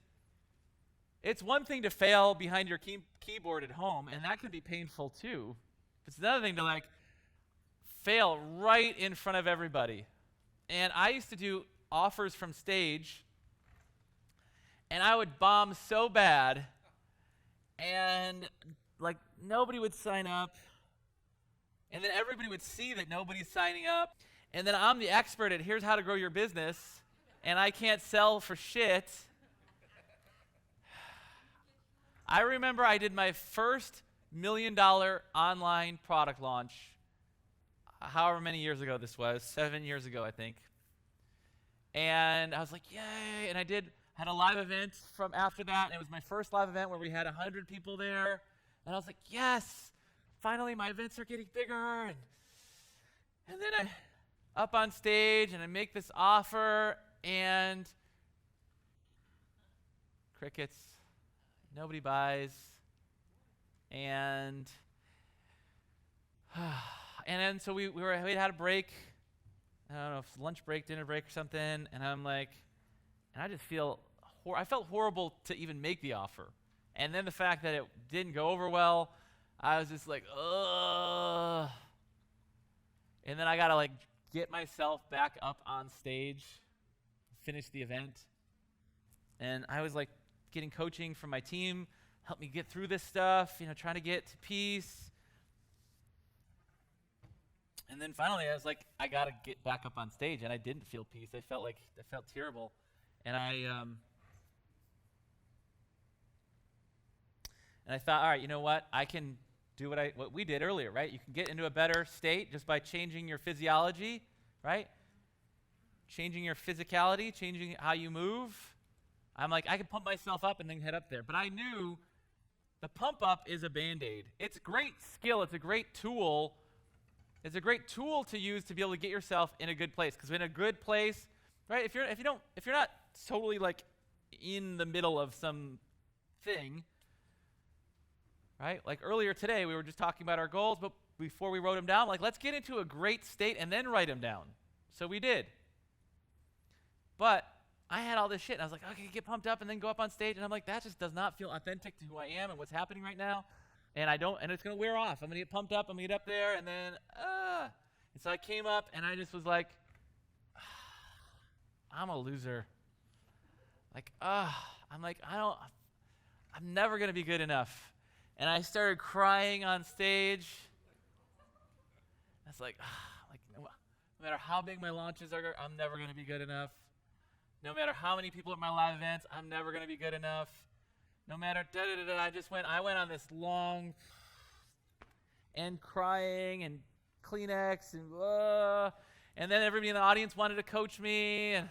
it's one thing to fail behind your keyboard at home, and that can be painful too. It's another thing to fail right in front of everybody. And I used to do offers from stage, and I would bomb so bad, and nobody would sign up, and then everybody would see that nobody's signing up. And then I'm the expert at here's how to grow your business, and I can't sell for shit. I remember I did my first $1 million online product launch, however many years ago this was, 7 years ago, I think. And I was like, yay, and I had a live event from after that, and it was my first live event where we had 100 people there, and I was like, yes, finally my events are getting bigger, and then I up on stage, and I make this offer, and crickets. Nobody buys. And then so we had a break. I don't know if it's lunch break, dinner break, or something. And I'm like, and I just I felt horrible to even make the offer. And then the fact that it didn't go over well, I was just like, ugh. And then I gotta get myself back up on stage, finish the event. And I was getting coaching from my team, help me get through this stuff, trying to get to peace. And then finally I was like, I gotta get back up on stage, and I didn't feel peace. I felt terrible. And I thought, all right, you know what? I can do what we did earlier, right? You can get into a better state just by changing your physiology, right? Changing your physicality, changing how you move. I'm like, I can pump myself up and then head up there. But I knew The pump up is a Band-Aid. It's a great skill. It's a great tool. It's a great tool to use to be able to get yourself in a good place. Because in a good place, right? If you're not totally like in the middle of some thing, right? Like earlier today, we were just talking about our goals, but before we wrote them down, like let's get into a great state and then write them down. So we did. But I had all this shit, and I was like, okay, get pumped up and then go up on stage, and I'm like, that just does not feel authentic to who I am and what's happening right now, and it's gonna wear off. I'm gonna get pumped up, I'm gonna get up there, and then, and so I came up, and I just was like, I'm a loser. Like, I'm like, I'm never gonna be good enough, and I started crying on stage. That's like no matter how big my launches are, I'm never gonna be good enough. No matter how many people at my live events, I'm never going to be good enough. No matter I went on this long and crying and Kleenex and then everybody in the audience wanted to coach me and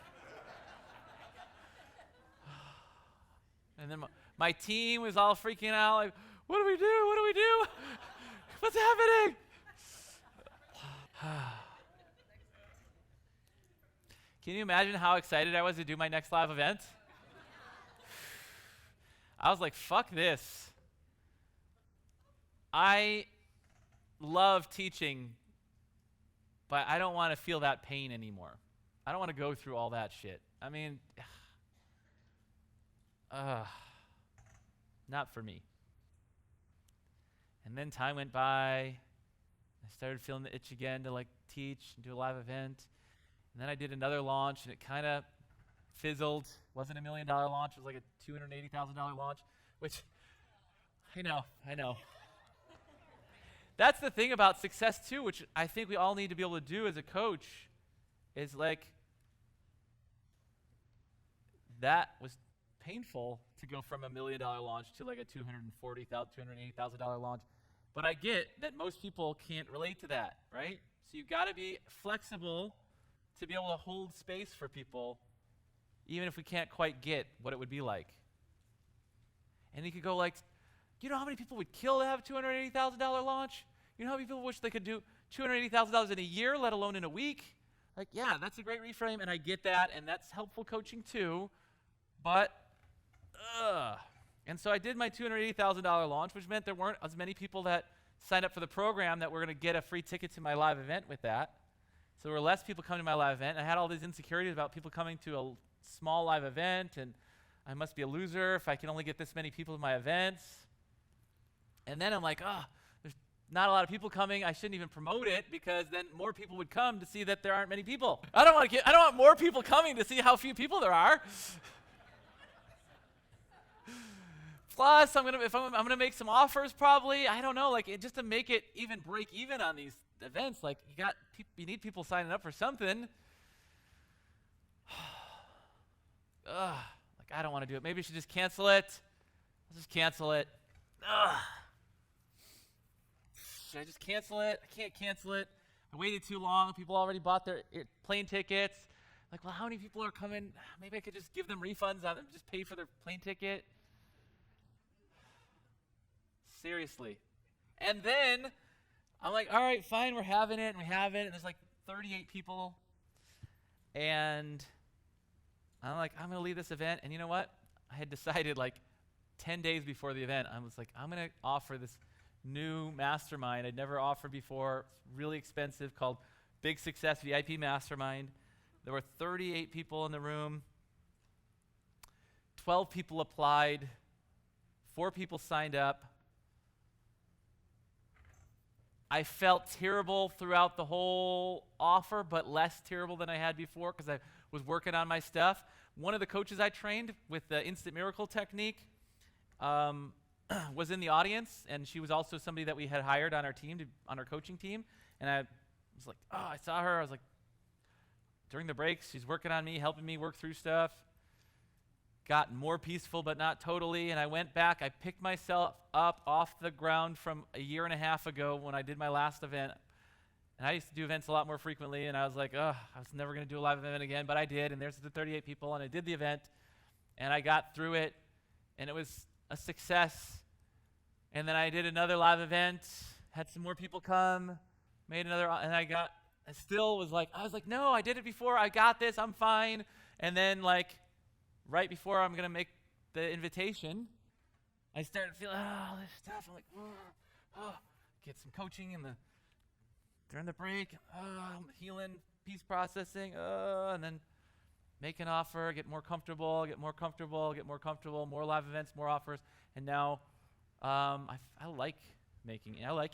then my team was all freaking out like, what do we do? What do we do? What's happening? Can you imagine how excited I was to do my next live event? I was like, fuck this. I love teaching, but I don't want to feel that pain anymore. I don't want to go through all that shit. I mean, not for me. And then time went by. I started feeling the itch again to like teach and do a live event. And then I did another launch, and it kind of fizzled. Wasn't $1 million launch. It was like a $280,000 launch, which I know. That's the thing about success, too, which I think we all need to be able to do as a coach, is like, that was painful to go from $1 million launch to like a $280,000 launch. But I get that most people can't relate to that, right? So you've got to be flexible to be able to hold space for people, even if we can't quite get what it would be like. And you could go like, you know how many people would kill to have a $280,000 launch? You know how many people wish they could do $280,000 in a year, let alone in a week? Like, yeah, that's a great reframe, and I get that, and that's helpful coaching too, but, And so I did my $280,000 launch, which meant there weren't as many people that signed up for the program that were going to get a free ticket to my live event with that. So there were less people coming to my live event. I had all these insecurities about people coming to a small live event, and I must be a loser if I can only get this many people to my events. And then I'm like, there's not a lot of people coming. I shouldn't even promote it because then more people would come to see that there aren't many people. I don't want more people coming to see how few people there are. Plus, I'm gonna make some offers probably. I don't know, like just to make it even break even on these events. Like you need people signing up for something. Like I don't want to do it. Maybe I should just cancel it. I'll just cancel it. Should I just cancel it? I can't cancel it. I waited too long. People already bought their plane tickets. Like, well, how many people are coming? Maybe I could just give them refunds on them, just pay for their plane ticket. Seriously. And then I'm like, all right, fine, we're having it, and we have it, and there's like 38 people. And I'm like, I'm going to lead this event. And you know what? I had decided like 10 days before the event, I was like, I'm going to offer this new mastermind I'd never offered before. It's really expensive, called Big Success VIP Mastermind. There were 38 people in the room. 12 people applied. 4 people signed up. I felt terrible throughout the whole offer, but less terrible than I had before because I was working on my stuff. One of the coaches I trained with the Instant Miracle technique was in the audience, and she was also somebody that we had hired on our team, on our coaching team. And I was like, I saw her. I was like, during the breaks, she's working on me, helping me work through stuff. Got more peaceful, but not totally. And I went back. I picked myself up off the ground from a year and a half ago when I did my last event. And I used to do events a lot more frequently, and I was like, I was never going to do a live event again, but I did. And there's the 38 people, and I did the event, and I got through it, and it was a success. And then I did another live event, had some more people come, made another, and I still was like, no, I did it before, I got this, I'm fine. And then like, right before I'm gonna make the invitation, I started feeling all this stuff. I'm like, get some coaching during the break, I'm healing, peace processing, and then make an offer, get more comfortable, more live events, more offers, and now I like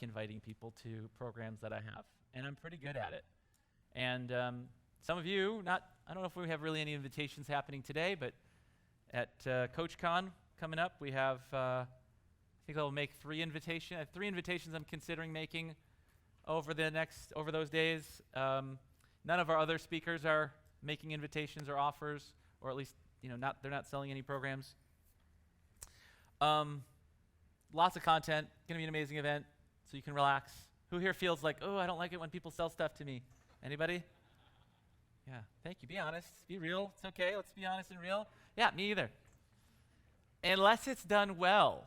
inviting people to programs that I have, and I'm pretty good at it. And some of you, I don't know if we have really any invitations happening today, but at CoachCon coming up, we have, I think I'll make 3 invitations. I have 3 invitations I'm considering making over those days. None of our other speakers are making invitations or offers, or at least, they're not selling any programs. Lots of content, gonna be an amazing event, so you can relax. Who here feels like, I don't like it when people sell stuff to me? Anybody? Yeah, thank you. Be honest, be real. It's okay, let's be honest and real. Yeah, me either. Unless it's done well.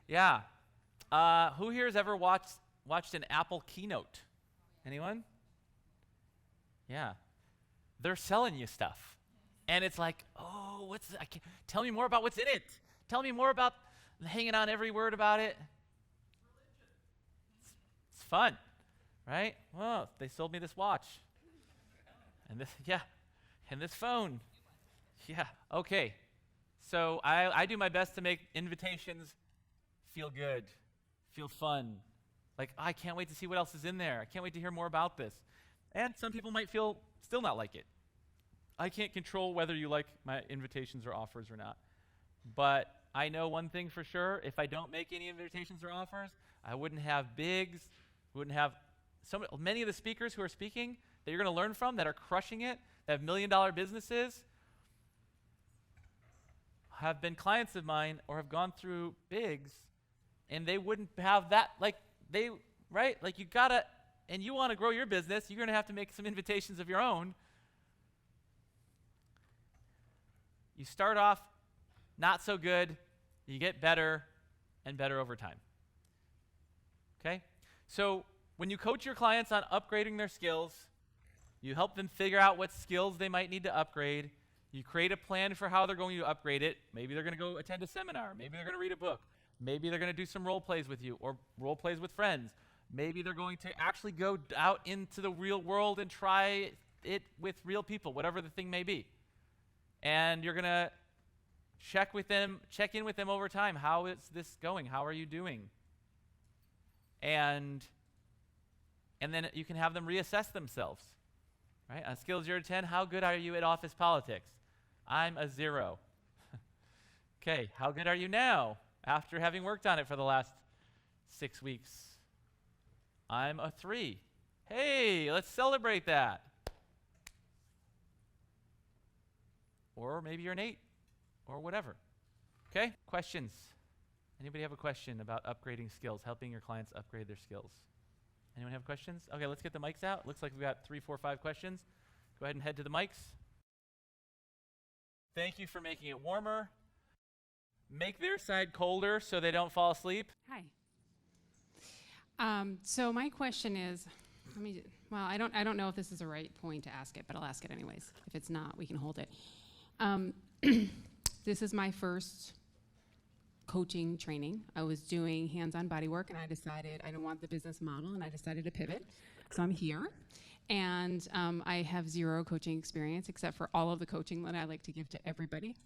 Yeah. Who here has ever watched an Apple keynote? Anyone? Yeah. They're selling you stuff. And it's like, tell me more about what's in it. Tell me more about hanging on every word about it. It's fun, right? Well, they sold me this watch. And this phone. Yeah, okay. So I do my best to make invitations feel good, feel fun. Like, I can't wait to see what else is in there. I can't wait to hear more about this. And some people might still not like it. I can't control whether you like my invitations or offers or not. But I know one thing for sure. If I don't make any invitations or offers, I wouldn't have Biggs, wouldn't have many of the speakers who are speaking that you're going to learn from that are crushing it, that have $1 million businesses, have been clients of mine or have gone through Biggs, and they wouldn't have that, right? Like you gotta, and you want to grow your business, you're going to have to make some invitations of your own. You start off not so good, you get better and better over time. Okay? So when you coach your clients on upgrading their skills, you help them figure out what skills they might need to upgrade. You create a plan for how they're going to upgrade it. Maybe they're going to go attend a seminar. Maybe they're going to read a book. Maybe they're going to do some role plays with you or role plays with friends. Maybe they're going to actually go out into the real world and try it with real people, whatever the thing may be. And you're going to check in with them over time. How is this going? How are you doing? And then you can have them reassess themselves. Right? On a scale of 0 to 10, how good are you at office politics? I'm a 0. Okay, how good are you now after having worked on it for the last 6 weeks? I'm a 3. Hey, let's celebrate that. Or maybe you're an 8 or whatever. Okay, questions? Anybody have a question about upgrading skills, helping your clients upgrade their skills? Anyone have questions? Okay, let's get the mics out. Looks like we've got 3, 4, 5 questions. Go ahead and head to the mics. Thank you for making it warmer. Make their side colder so they don't fall asleep. Hi. So my question is, I don't know if this is the right point to ask it, but I'll ask it anyways. If it's not, we can hold it. This is my first coaching training. I was doing hands-on body work, and I decided I didn't want the business model, and I decided to pivot. So I'm here, and I have 0 coaching experience except for all of the coaching that I like to give to everybody,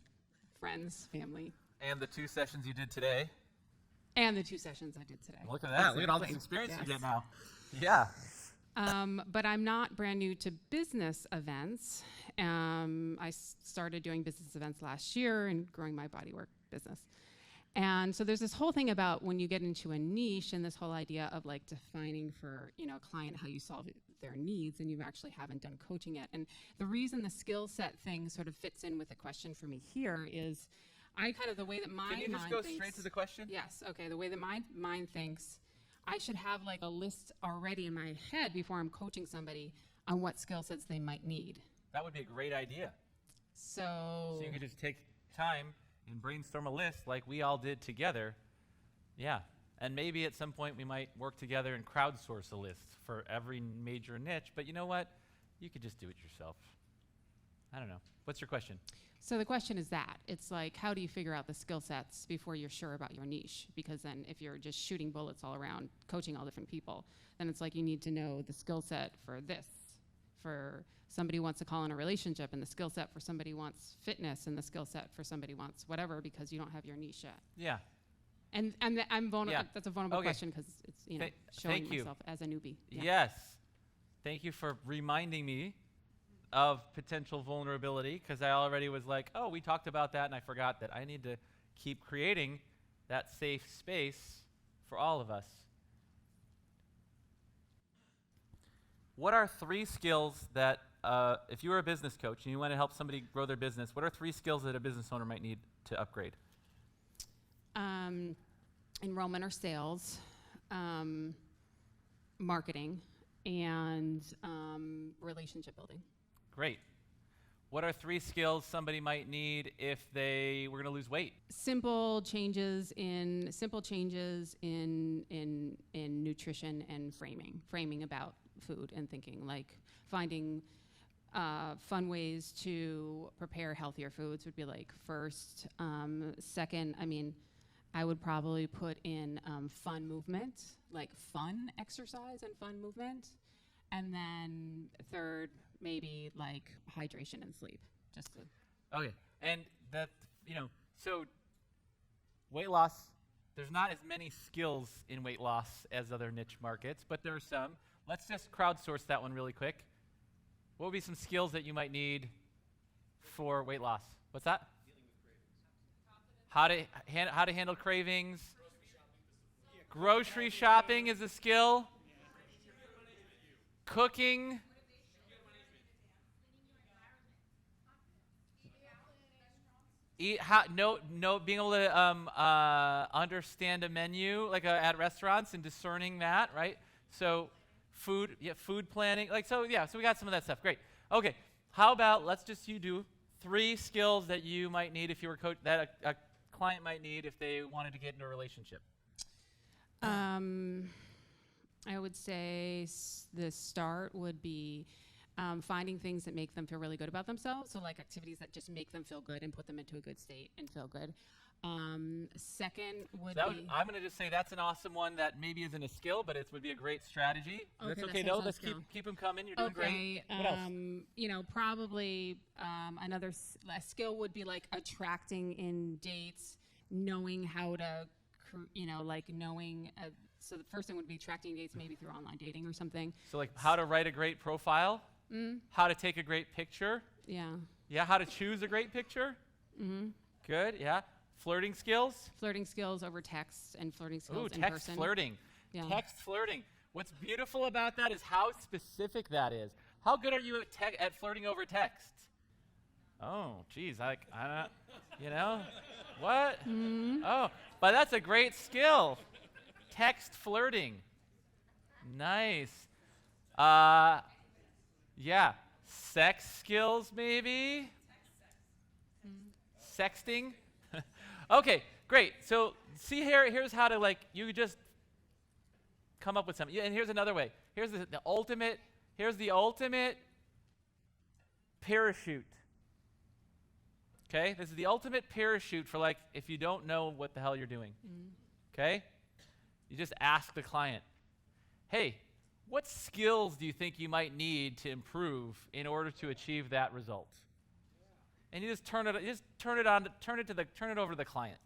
friends, family. And the 2 sessions you did today. And the 2 sessions I did today. Look at that. Look at all this experience you get now. Yeah. But I'm not brand new to business events. I started doing business events last year and growing my bodywork business. And so there's this whole thing about when you get into a niche and this whole idea of like defining for, a client how you solve their needs, and you actually haven't done coaching yet. And the reason the skill set thing sort of fits in with the question for me here is the way that my mind Can you just go straight to the question? Yes, okay. The way that my mind thinks, I should have like a list already in my head before I'm coaching somebody on what skill sets they might need. That would be a great idea. So you could just take time and brainstorm a list like we all did together, yeah. And maybe at some point we might work together and crowdsource a list for every major niche. But you know what? You could just do it yourself. I don't know. What's your question? So the question is that. It's like, how do you figure out the skill sets before you're sure about your niche? Because then if you're just shooting bullets all around, coaching all different people, then it's like you need to know the skill set for this. For somebody who wants to call in a relationship, and the skill set for somebody who wants fitness, and the skill set for somebody who wants whatever, because you don't have your niche yet. Yeah. And I'm vulnerable. Yeah. That's a vulnerable Okay. question because it's showing thank you. myself as a newbie. Yeah. Yes. Thank you for reminding me of potential vulnerability, because I already was like, oh, we talked about that, and I forgot that I need to keep creating that safe space for all of us. What are 3 skills that, if you were a business coach and you want to help somebody grow their business, what are 3 skills that a business owner might need to upgrade? Enrollment or sales, marketing, and relationship building. Great. What are 3 skills somebody might need if they were going to lose weight? Simple changes in nutrition and framing about food and thinking, like finding fun ways to prepare healthier foods would be like first. Second, I would probably put in fun movement, like fun exercise and fun movement. And then third, maybe like hydration and sleep. Just to Okay. And that, so weight loss, there's not as many skills in weight loss as other niche markets, but there are some. Let's just crowdsource that one really quick. What would be some skills that you might need for weight loss? What's that? How to handle cravings. Grocery shopping is a skill. Cooking. Being able to understand a menu like at restaurants and discerning that, right? So food planning, so we got some of that stuff. Great. Okay, how about you do 3 skills that you might need if you were that a client might need if they wanted to get into a relationship. I would say the start would be finding things that make them feel really good about themselves. So like activities that just make them feel good and put them into a good state and feel good. Second would be... I'm going to just say that's an awesome one that maybe isn't a skill, but it would be a great strategy. Okay, That's that okay, sounds though. like a Let's skill. keep them coming. You're doing great. What else? Probably another skill would be like attracting in dates, knowing how to, knowing... so the first thing would be attracting dates maybe through online dating or something. So like how to write a great profile, how to take a great picture. Yeah. Yeah, how to choose a great picture. Good, yeah. Flirting skills. Flirting skills over text and flirting skills in text person. flirting. Yeah. Text flirting. What's beautiful about that is how specific that is. How good are you at flirting over text? Oh, geez, I what? Oh, but that's a great skill. Text flirting. Nice. Yeah. Sex skills, maybe? Sexting? Okay, great. So see here's how to you just come up with something. And here's another way. Here's the ultimate parachute. Okay? This is the ultimate parachute for if you don't know what the hell you're doing. Okay? You just ask the client, hey, what skills do you think you might need to improve in order to achieve that result? And you just turn it over to the client.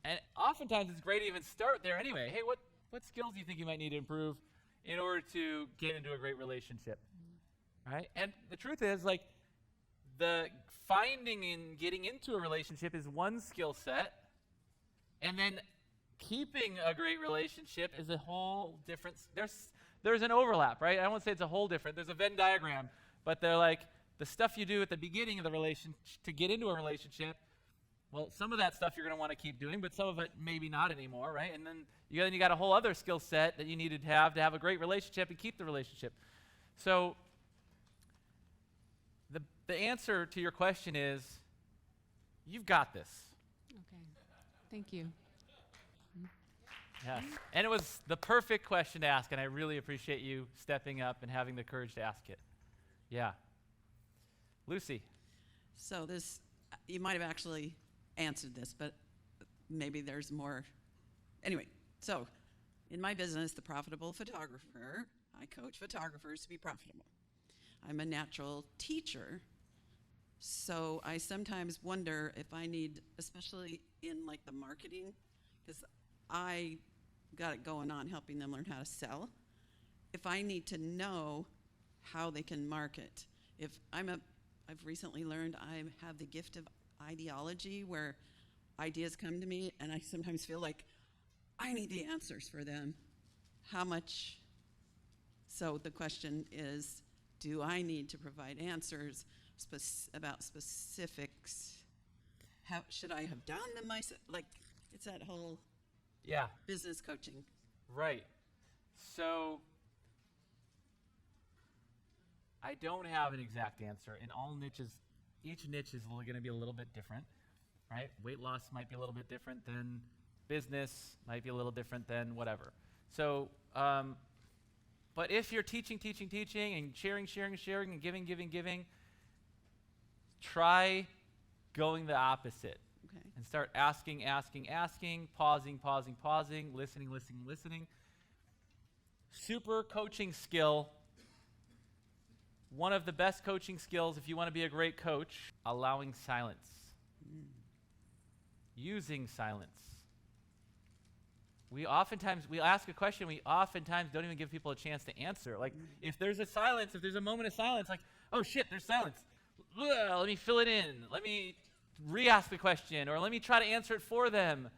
And oftentimes it's great to even start there anyway. Hey, what skills do you think you might need to improve in order to get into a great relationship? Right? And the truth is, the finding and getting into a relationship is one skill set, and then keeping a great relationship is a whole different. There's an overlap, right? I won't say it's a whole different. There's a Venn diagram, but they're the stuff you do at the beginning of the relationship to get into a relationship. Well, some of that stuff you're going to want to keep doing, but some of it maybe not anymore, right? And then you got a whole other skill set that you need to have a great relationship and keep the relationship. So the answer to your question is You've got this. Okay. Thank you. Yes. And it was the perfect question to ask, and I really appreciate you stepping up and having the courage to ask it. Yeah. Lucy. So this, you might have actually answered this, but maybe there's more. Anyway, so in my business, The Profitable Photographer, I coach photographers to be profitable. I'm a natural teacher, so I sometimes wonder if I need, especially in like the marketing, because I got it going on helping them learn how to sell, if I need to know how they can market. If I've recently learned I have the gift of ideology where ideas come to me and I sometimes feel like I need the answers for them. How much? So the question is, do I need to provide answers about specifics? How should I have done them myself? Like, it's that whole business coaching. Right. So I don't have an exact answer. In all niches, each niche is going to be a little bit different, right? Weight loss might be a little bit different than business, might be a little different than whatever. So, but if you're teaching, and sharing, and giving, try going the opposite. Okay. And start asking, pausing, listening. Super coaching skill. One of the best coaching skills, if you want to be a great coach, allowing silence. Using silence. We ask a question, we oftentimes don't even give people a chance to answer. Like, if there's a moment of silence, like, oh shit, there's silence. Let me fill it in. Let me re-ask the question, or let me try to answer it for them.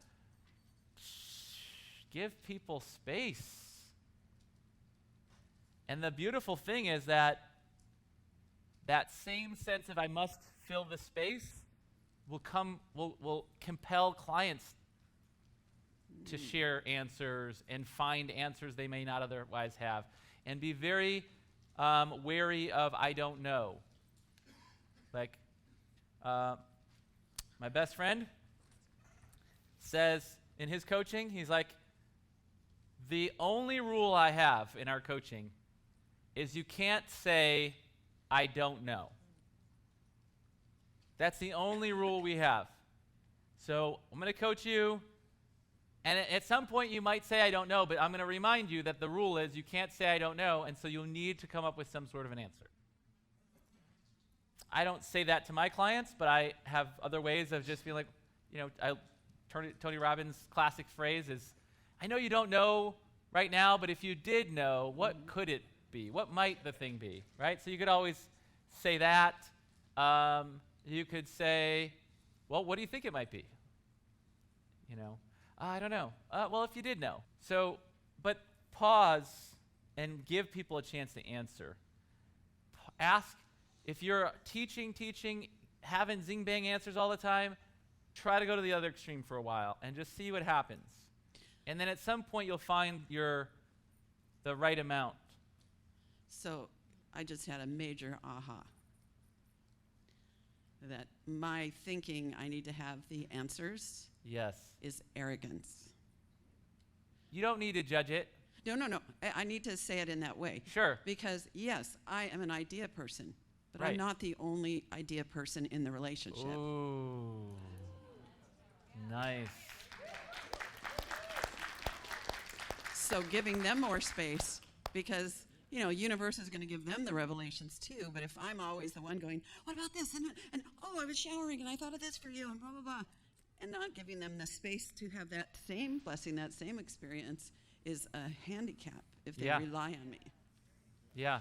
Give people space. And the beautiful thing is that same sense of I must fill the space will compel clients to share answers and find answers they may not otherwise have. And be very wary of I don't know. Like, my best friend says in his coaching, he's like, the only rule I have in our coaching is you can't say, I don't know. That's the only rule we have. So I'm going to coach you, and at some point you might say, I don't know, but I'm going to remind you that the rule is you can't say, I don't know, and so you'll need to come up with some sort of an answer. I don't say that to my clients, but I have other ways of just being like, Tony Robbins' classic phrase is, I know you don't know right now, but if you did know, what could it be? What might the thing be, right? So you could always say that. You could say, well, what do you think it might be? I don't know. Well, if you did know. So, but pause and give people a chance to answer. Ask, if you're teaching, having zing-bang answers all the time, try to go to the other extreme for a while and just see what happens. And then at some point you'll find the right amount. So I just had a major aha. That my thinking I need to have the answers is arrogance. You don't need to judge it. No. I need to say it in that way. Sure. Because, yes, I am an idea person, but Right. I'm not the only idea person in the relationship. Ooh. Nice. So giving them more space, because universe is going to give them the revelations too. But if I'm always the one going, what about this? And oh, I was showering and I thought of this for you and blah, blah, blah. And not giving them the space to have that same blessing, that same experience is a handicap if they rely on me. Yeah.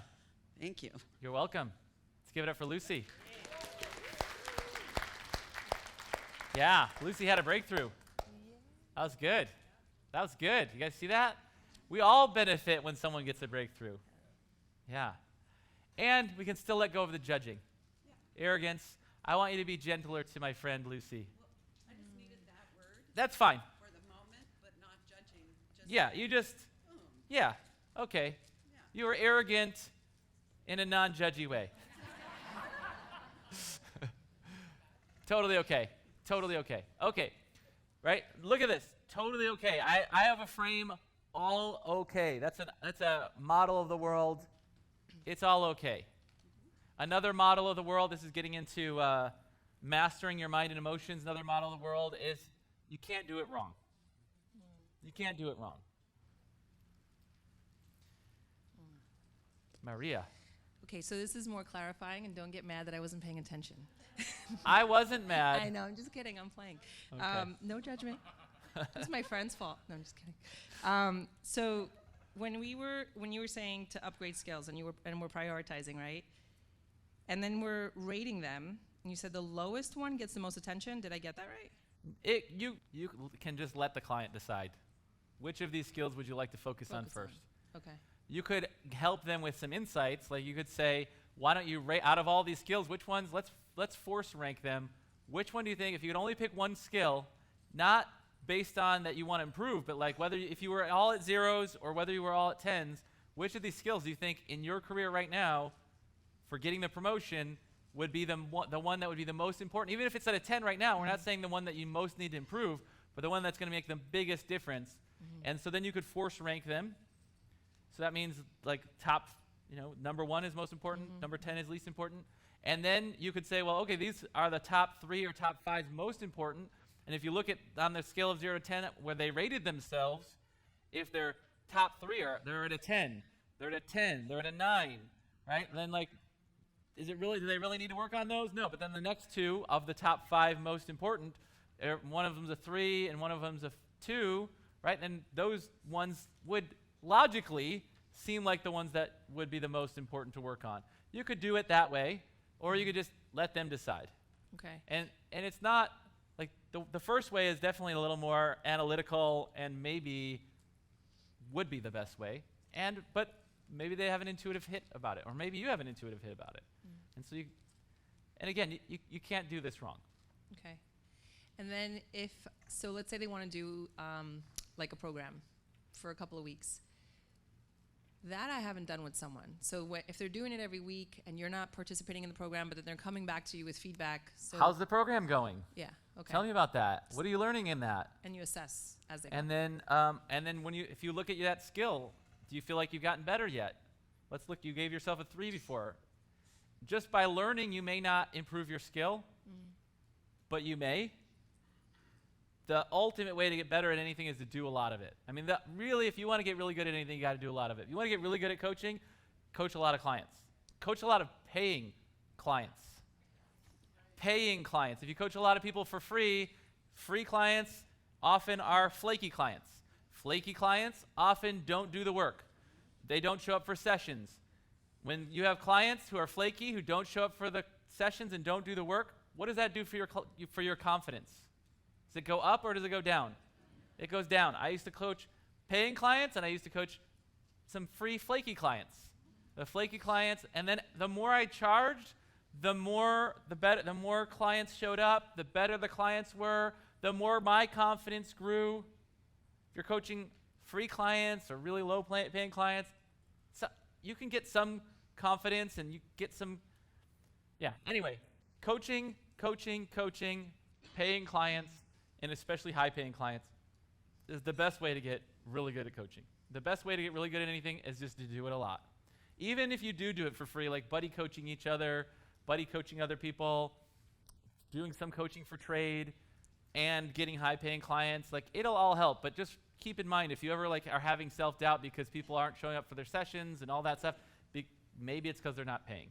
Thank you. You're welcome. Let's give it up for Lucy. Yeah, Lucy had a breakthrough. That was good. You guys see that? We all benefit when someone gets a breakthrough. Yeah. And we can still let go of the judging. Arrogance. I want you to be gentler to my friend Lucy. Well, I just needed that word That's fine. for the moment, but not judging. Okay. Yeah. You were arrogant in a non-judgy way. Totally okay. Totally okay. Okay, right? Look at this. Totally okay. I have a frame, all okay. That's a model of the world. It's all okay. Another model of the world, this is getting into mastering your mind and emotions. Another model of the world is you can't do it wrong. You can't do it wrong. Maria. Okay, so this is more clarifying, and don't get mad that I wasn't paying attention. I wasn't mad. I know, I'm just kidding, I'm playing. Okay. No judgment. It's my friend's fault. No, I'm just kidding. So when you were saying to upgrade skills and we're prioritizing, right? And then we're rating them, and you said the lowest one gets the most attention. Did I get that right? You can just let the client decide. Which of these skills would you like to focus on first? Okay. You could help them with some insights. Like you could say, why don't you rate out of all these skills, which ones, let's force rank them. Which one do you think, if you could only pick one skill, not based on that you want to improve, but like if you were all at zeros or whether you were all at tens, which of these skills do you think in your career right now for getting the promotion would be the one that would be the most important? Even if it's at a 10 right now, we're not saying the one that you most need to improve, but the one that's going to make the biggest difference. And so then you could force rank them. So that means like top, number 1 is most important, number 10 is least important. And then you could say, well, okay, these are the top 3 or top 5 most important. And if you look at on the scale of 0 to 10 where they rated themselves, if their top 3 they're at a 10, they're at a 10, they're at a 9, right? And then do they really need to work on those? No, but then the next 2 of the top 5 most important, one of them's a 3 and one of them's a 2, right? And those ones would logically seem like the ones that would be the most important to work on. You could do it that way, or you could just let them decide. Okay. And it's not, like, the first way is definitely a little more analytical and maybe would be the best way. But maybe they have an intuitive hit about it, or maybe you have an intuitive hit about it. And so again, you can't do this wrong. Okay. And then let's say they want to do like a program for a couple of weeks. That I haven't done with someone. So if they're doing it every week and you're not participating in the program, but then they're coming back to you with feedback. So How's the program going? Yeah. Okay. Tell me about that. What are you learning in that? And you assess as they go. And then if you look at that skill, do you feel like you've gotten better yet? Let's look. You gave yourself a 3 before. Just by learning, you may not improve your skill, but you may. The ultimate way to get better at anything is to do a lot of it. I mean, really, if you want to get really good at anything, you got to do a lot of it. If you want to get really good at coaching, coach a lot of clients. Coach a lot of paying clients. Paying clients. If you coach a lot of people for free, free clients often are flaky clients. Flaky clients often don't do the work. They don't show up for sessions. When you have clients who are flaky, who don't show up for the sessions and don't do the work, what does that do for your confidence? Does it go up or does it go down? It goes down. I used to coach paying clients and I used to coach some free flaky clients. The flaky clients, and then the more I charged, the better, the more clients showed up, the better the clients were, the more my confidence grew. If you're coaching free clients or really low paying clients, so you can get some confidence and you get some, Anyway, coaching, paying clients, and especially high-paying clients, is the best way to get really good at coaching. The best way to get really good at anything is just to do it a lot. Even if you do it for free, like buddy coaching each other, buddy coaching other people, doing some coaching for trade, and getting high-paying clients, like it'll all help. But just keep in mind, if you ever are having self-doubt because people aren't showing up for their sessions and all that stuff, maybe it's because they're not paying.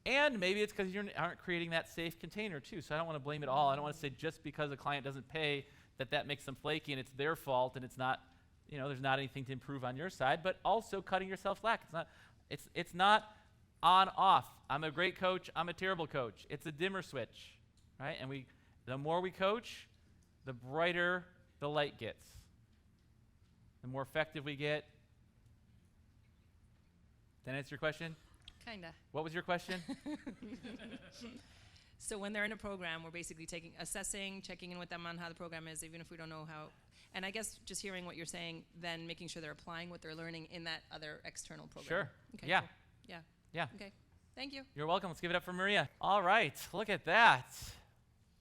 And maybe it's because you aren't creating that safe container too. So I don't want to blame it all. I don't want to say just because a client doesn't pay that makes them flaky and it's their fault and it's not, there's not anything to improve on your side. But also cutting yourself slack. It's not on off. I'm a great coach. I'm a terrible coach. It's a dimmer switch, right? And the more we coach, the brighter the light gets. The more effective we get. Did that answer your question? Kinda. What was your question? So when they're in a program, we're basically assessing, checking in with them on how the program is, even if we don't know how. And I guess just hearing what you're saying, then making sure they're applying what they're learning in that other external program. Sure. Okay, Yeah. cool. Yeah. Okay. Thank you. You're welcome. Let's give it up for Maria. All right. Look at that.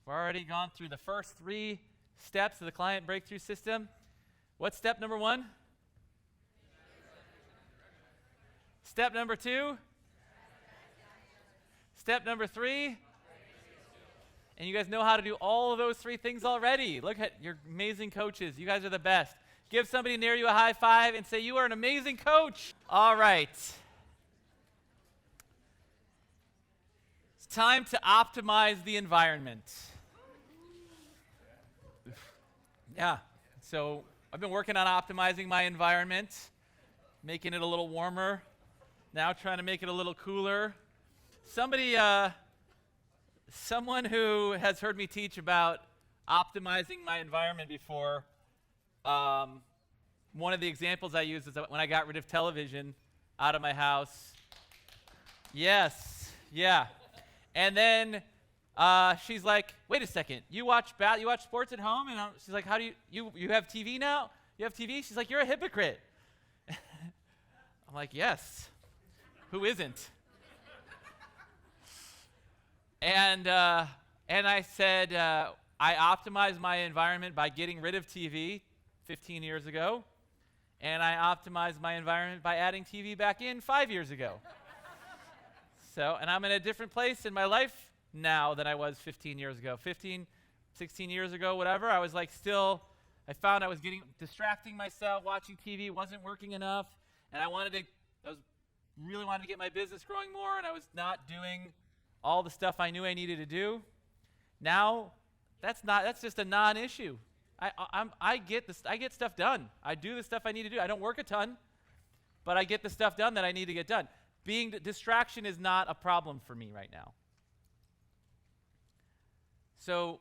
We've already gone through the first 3 steps of the client breakthrough system. What's step number 1? Step number 2? Step number 3? And you guys know how to do all of those 3 things already. Look at your amazing coaches. You guys are the best. Give somebody near you a high five and say, you are an amazing coach. All right. It's time to optimize the environment. Yeah, so I've been working on optimizing my environment, making it a little warmer, now trying to make it a little cooler. Someone who has heard me teach about optimizing my environment before, one of the examples I use is that when I got rid of television out of my house. Yes, yeah. And then she's like, wait a second, you watch sports at home? And she's like, how do you have TV now? You have TV? She's like, you're a hypocrite. I'm like, yes, who isn't? And I said, I optimized my environment by getting rid of TV 15 years ago, and I optimized my environment by adding TV back in 5 years ago. And I'm in a different place in my life now than I was 15 years ago. 15, 16 years ago, whatever, I was like I found I was distracting myself, watching TV wasn't working enough, and I really wanted to get my business growing more, and I was not doing all the stuff I knew I needed to do. Now, that's just a non-issue. I get stuff done. I do the stuff I need to do. I don't work a ton, but I get the stuff done that I need to get done. Distraction is not a problem for me right now. So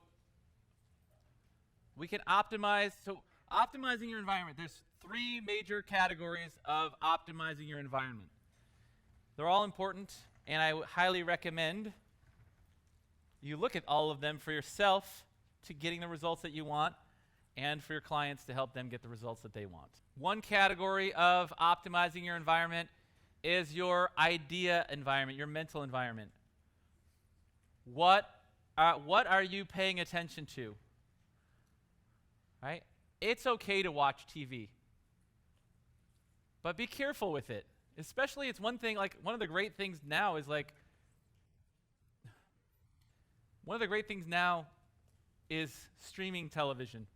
we can optimize. So optimizing your environment, there's 3 major categories of optimizing your environment. They're all important, and I highly recommend you look at all of them for yourself to getting the results that you want, and for your clients to help them get the results that they want. One category of optimizing your environment is your idea environment, your mental environment. What are you paying attention to? Right? It's okay to watch TV, but be careful with it. Especially, it's one thing, like, one of the great things now is streaming television.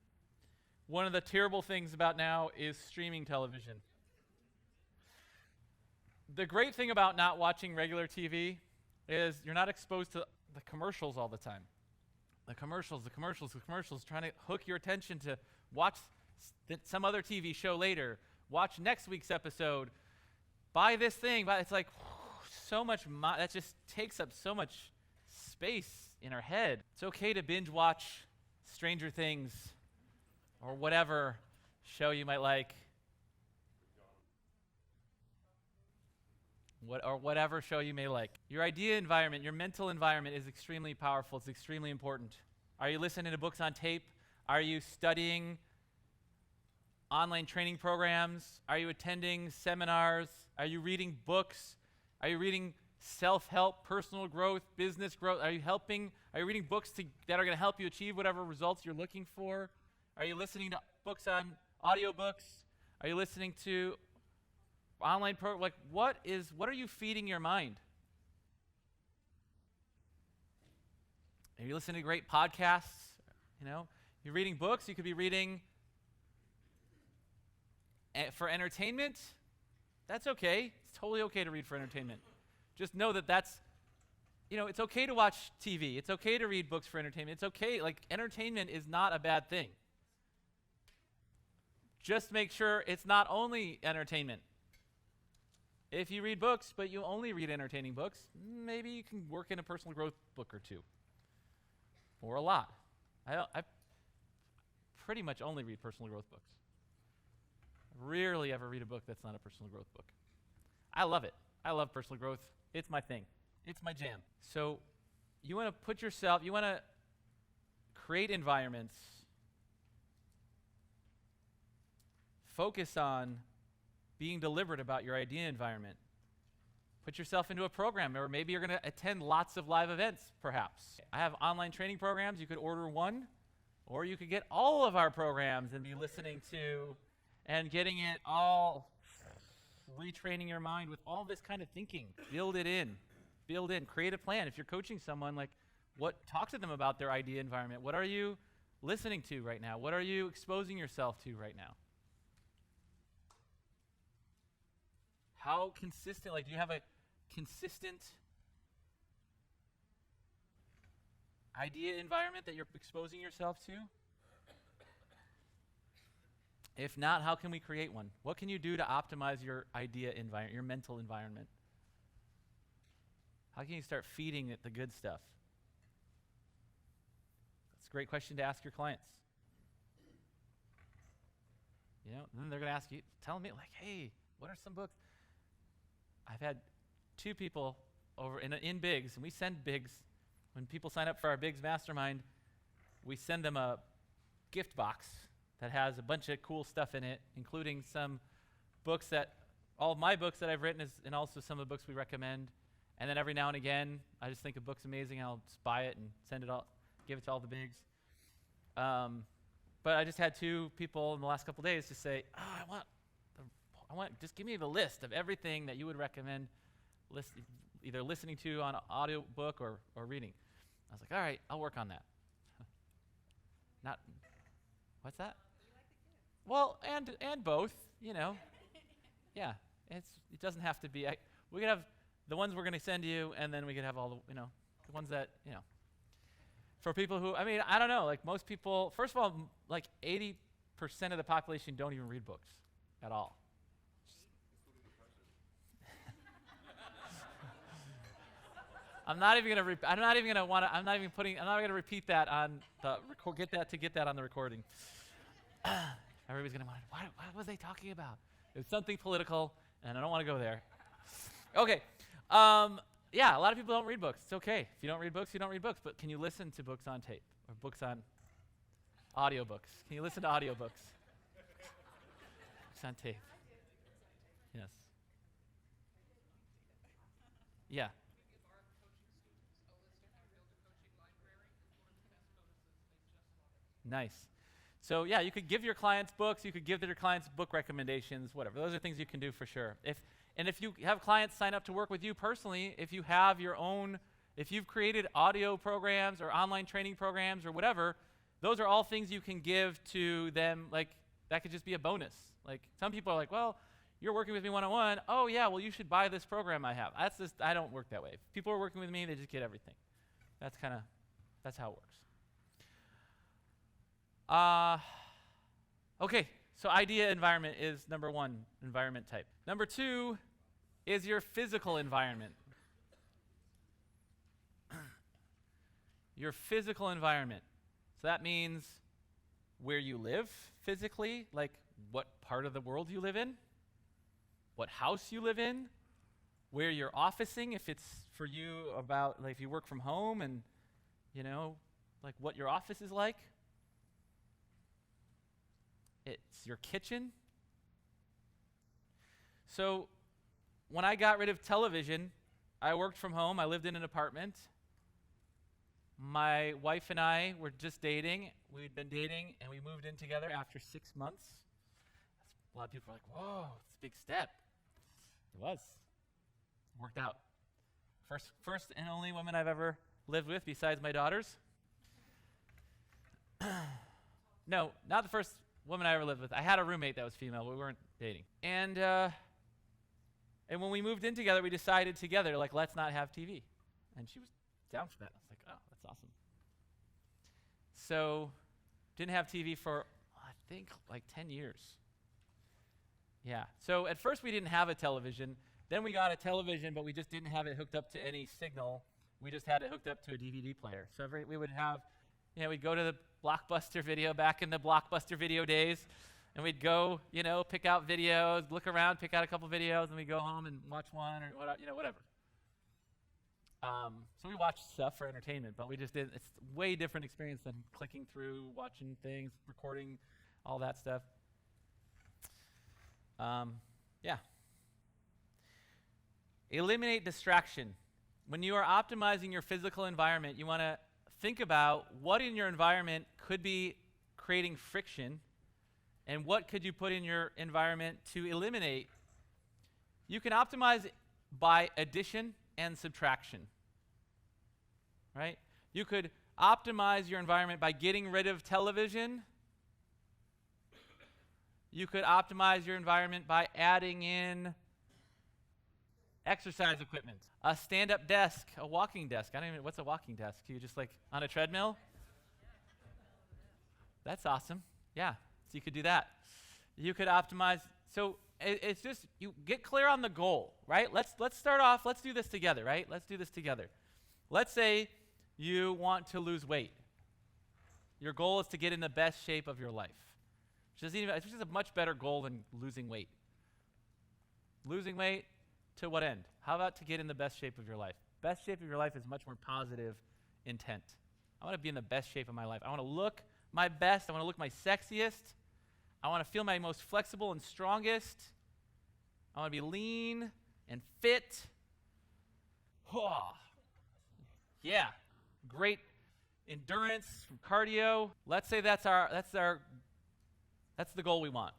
One of the terrible things about now is streaming television. The great thing about not watching regular TV is you're not exposed to the commercials all the time. The commercials, trying to hook your attention to watch some other TV show later, watch next week's episode, buy this thing. It's like so much, that just takes up so much space in our head. It's okay to binge watch Stranger Things or whatever show you might like. Whatever show you may like. Your idea environment, your mental environment is extremely powerful. It's extremely important. Are you listening to books on tape? Are you studying online training programs? Are you attending seminars? Are you reading books? Are you reading self-help, personal growth, business growth? Are you reading books that are going to help you achieve whatever results you're looking for? Are you listening to books on audiobooks? Are you listening to online what are you feeding your mind? Are you listening to great podcasts? You're reading books. You could be reading for entertainment. That's okay. It's totally okay to read for entertainment. Just know that's it's okay to watch TV. It's okay to read books for entertainment. It's okay. Entertainment is not a bad thing. Just make sure it's not only entertainment. If you read books, but you only read entertaining books, maybe you can work in a personal growth book or two. Or a lot. I pretty much only read personal growth books. Rarely ever read a book that's not a personal growth book. I love it. I love personal growth. It's my thing. It's my jam. So you want to create environments. Focus on being deliberate about your idea environment. Put yourself into a program, or maybe you're going to attend lots of live events, perhaps. I have online training programs. You could order one, or you could get all of our programs and be listening to and getting it all, retraining your mind with all this kind of thinking. Build it in. Build in. Create a plan. If you're coaching someone, like, talk to them about their idea environment. What are you listening to right now? What are you exposing yourself to right now? How consistent, like, do you have a consistent idea environment that you're exposing yourself to? If not, how can we create one? What can you do to optimize your idea environment, your mental environment? How can you start feeding it the good stuff? That's a great question to ask your clients. You know, and then they're going to ask you, tell me, like, hey, what are some books? I've had 2 people over in Biggs, and we send Biggs, when people sign up for our Biggs Mastermind, we send them a gift box that has a bunch of cool stuff in it, including some books all of my books that I've written, and also some of the books we recommend. And then every now and again, I just think a book's amazing, I'll just buy it and give it to all the Biggs. But I just had 2 people in the last couple days just say, just give me the list of everything that you would recommend either listening to on an audio book or reading. I was like, all right, I'll work on that. What's that? Well, and both, you know. Yeah, it doesn't have to be. We could have the ones we're going to send you, and then we could have all the ones that, for people who, I don't know, like most people, first of all, like 80% of the population don't even read books at all. I'm not even going to repeat that on the get that on the recording. Everybody's going to wonder, what was they talking about? It was something political, and I don't want to go there. Okay. Yeah, a lot of people don't read books. It's okay. If you don't read books, you don't read books. But can you listen to books on tape or books on audiobooks? Can you listen to audiobooks? Books on tape. Yes. Yeah. Nice. So yeah, you could give your clients books, you could give your clients book recommendations, whatever. Those are things you can do for sure. If you have clients sign up to work with you personally, if you've created audio programs or online training programs or whatever, those are all things you can give to them. Like, that could just be a bonus. Like, some people are like, well, you're working with me one-on-one. Oh yeah, well, you should buy this program I have. I don't work that way. If people are working with me, they just get everything. That's how it works. Okay, so idea environment is number 1, environment type. Number 2 is your physical environment. Your physical environment. So that means where you live physically, like what part of the world you live in, what house you live in, where you're officing, if it's for you about, like, if you work from home and, like what your office is like. It's your kitchen. So when I got rid of television, I worked from home. I lived in an apartment. My wife and I were just dating. We'd been dating, and we moved in together after 6 months. A lot of people are like, whoa, it's a big step. It was. It worked out. First and only woman I've ever lived with besides my daughters. No, not the first woman I ever lived with. I had a roommate that was female, but we weren't dating. And when we moved in together, we decided together, like, let's not have TV. And she was down for that. I was like, oh, that's awesome. So, didn't have TV for, I think, like 10 years. Yeah. So at first we didn't have a television. Then we got a television, but we just didn't have it hooked up to any signal. We just had it hooked up to a DVD player. So we would have, we'd go to the Blockbuster Video back in the Blockbuster Video days, and we'd go, pick out videos, look around, pick out a couple videos, and we'd go home and watch one or whatever. So we watched stuff for entertainment, but we just didn't. It's a way different experience than clicking through, watching things, recording, all that stuff. Yeah. Eliminate distraction. When you are optimizing your physical environment, you want to think about what in your environment could be creating friction and what could you put in your environment to eliminate. You can optimize by addition and subtraction, right? You could optimize your environment by getting rid of television. You could optimize your environment by adding in exercise equipment, a stand-up desk, a walking desk. I don't even, what's a walking desk? You just like on a treadmill? That's awesome. Yeah, so you could do that. You could optimize. So it's just, you get clear on the goal, right? Let's start off, let's do this together, right? Let's do this together. Let's say you want to lose weight. Your goal is to get in the best shape of your life. Which is a much better goal than losing weight. Losing weight to what end? How about to get in the best shape of your life? Best shape of your life is much more positive intent. I want to be in the best shape of my life. I want to look my best. I want to look my sexiest. I want to feel my most flexible and strongest. I want to be lean and fit. Yeah, great endurance from cardio. Let's say that's the goal we want.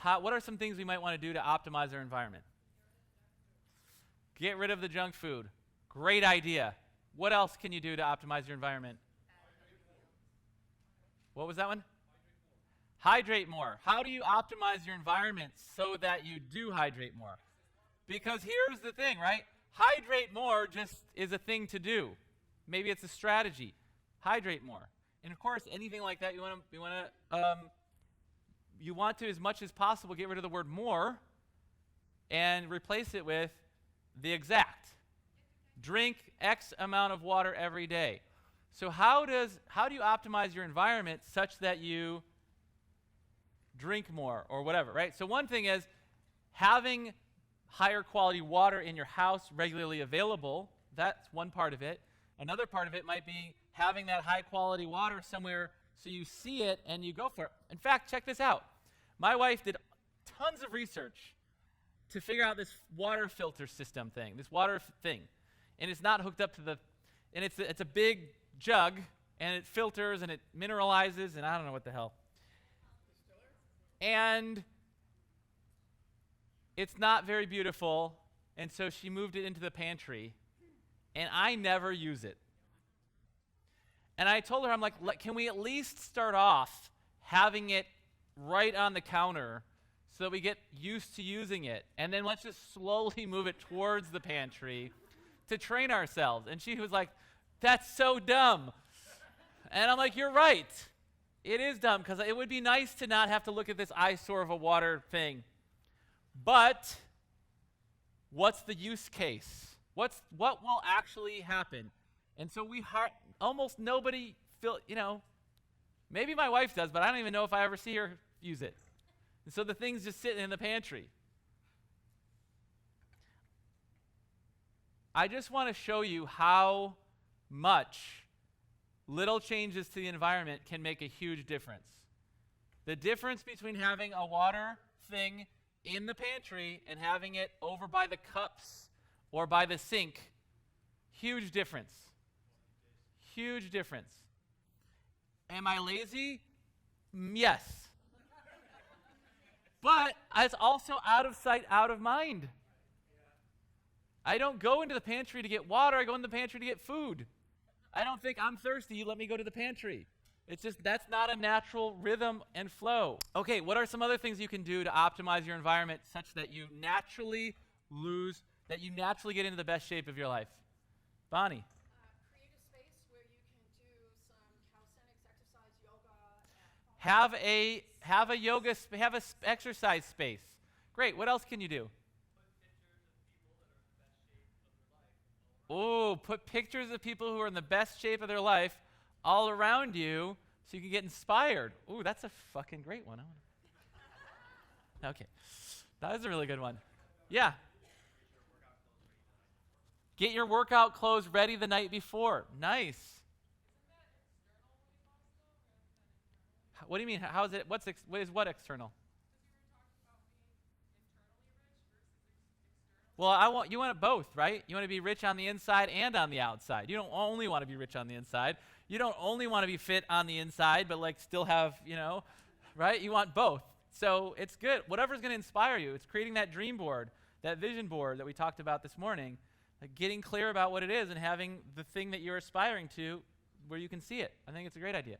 What are some things we might want to do to optimize our environment? Get rid of the junk food. Great idea. What else can you do to optimize your environment? What was that one? Hydrate more. How do you optimize your environment so that you do hydrate more? Because here's the thing, right? Hydrate more just is a thing to do. Maybe it's a strategy. Hydrate more. And of course, anything like that, you want to, as much as possible, get rid of the word more and replace it with the exact. Drink X amount of water every day. So how do you optimize your environment such that you drink more or whatever, right? So one thing is having higher quality water in your house regularly available. That's one part of it. Another part of it might be having that high quality water somewhere so you see it and you go for it. In fact, check this out. My wife did tons of research to figure out this water filter system thing, And it's not hooked up to and it's a big jug, and it filters and it mineralizes, and I don't know what the hell. And it's not very beautiful, and so she moved it into the pantry, and I never use it. And I told her, I'm like, can we at least start off having it right on the counter so that we get used to using it, and then let's just slowly move it towards the pantry to train ourselves. And she was like, that's so dumb. And I'm like, you're right. It is dumb, because it would be nice to not have to look at this eyesore of a water thing. But what's the use case? What will actually happen? And so almost nobody maybe my wife does, but I don't even know if I ever see her use it. And so the thing's just sitting in the pantry. I just want to show you how much little changes to the environment can make a huge difference. The difference between having a water thing in the pantry and having it over by the cups or by the sink, huge difference. Huge difference. Am I lazy? Yes. But it's also out of sight, out of mind. I don't go into the pantry to get water. I go in the pantry to get food. I don't think I'm thirsty. Let me go to the pantry. It's just, that's not a natural rhythm and flow. Okay, what are some other things you can do to optimize your environment such that you naturally get into the best shape of your life? Bonnie. Create a space where you can do some calisthenics, exercise, yoga. Have a exercise space. Great. What else can you do? Put pictures of people who are in the best shape of their life all around you so you can get inspired. Ooh, that's a fucking great one. Okay. That was a really good one. Yeah. Get your workout clothes ready the night before. Nice. What do you mean? How is it? What is external? Well, you want it both, right? You want to be rich on the inside and on the outside. You don't only want to be rich on the inside. You don't only want to be fit on the inside, but like still have, right? You want both. So it's good. Whatever's going to inspire you. It's creating that dream board, that vision board that we talked about this morning, like getting clear about what it is and having the thing that you're aspiring to where you can see it. I think it's a great idea.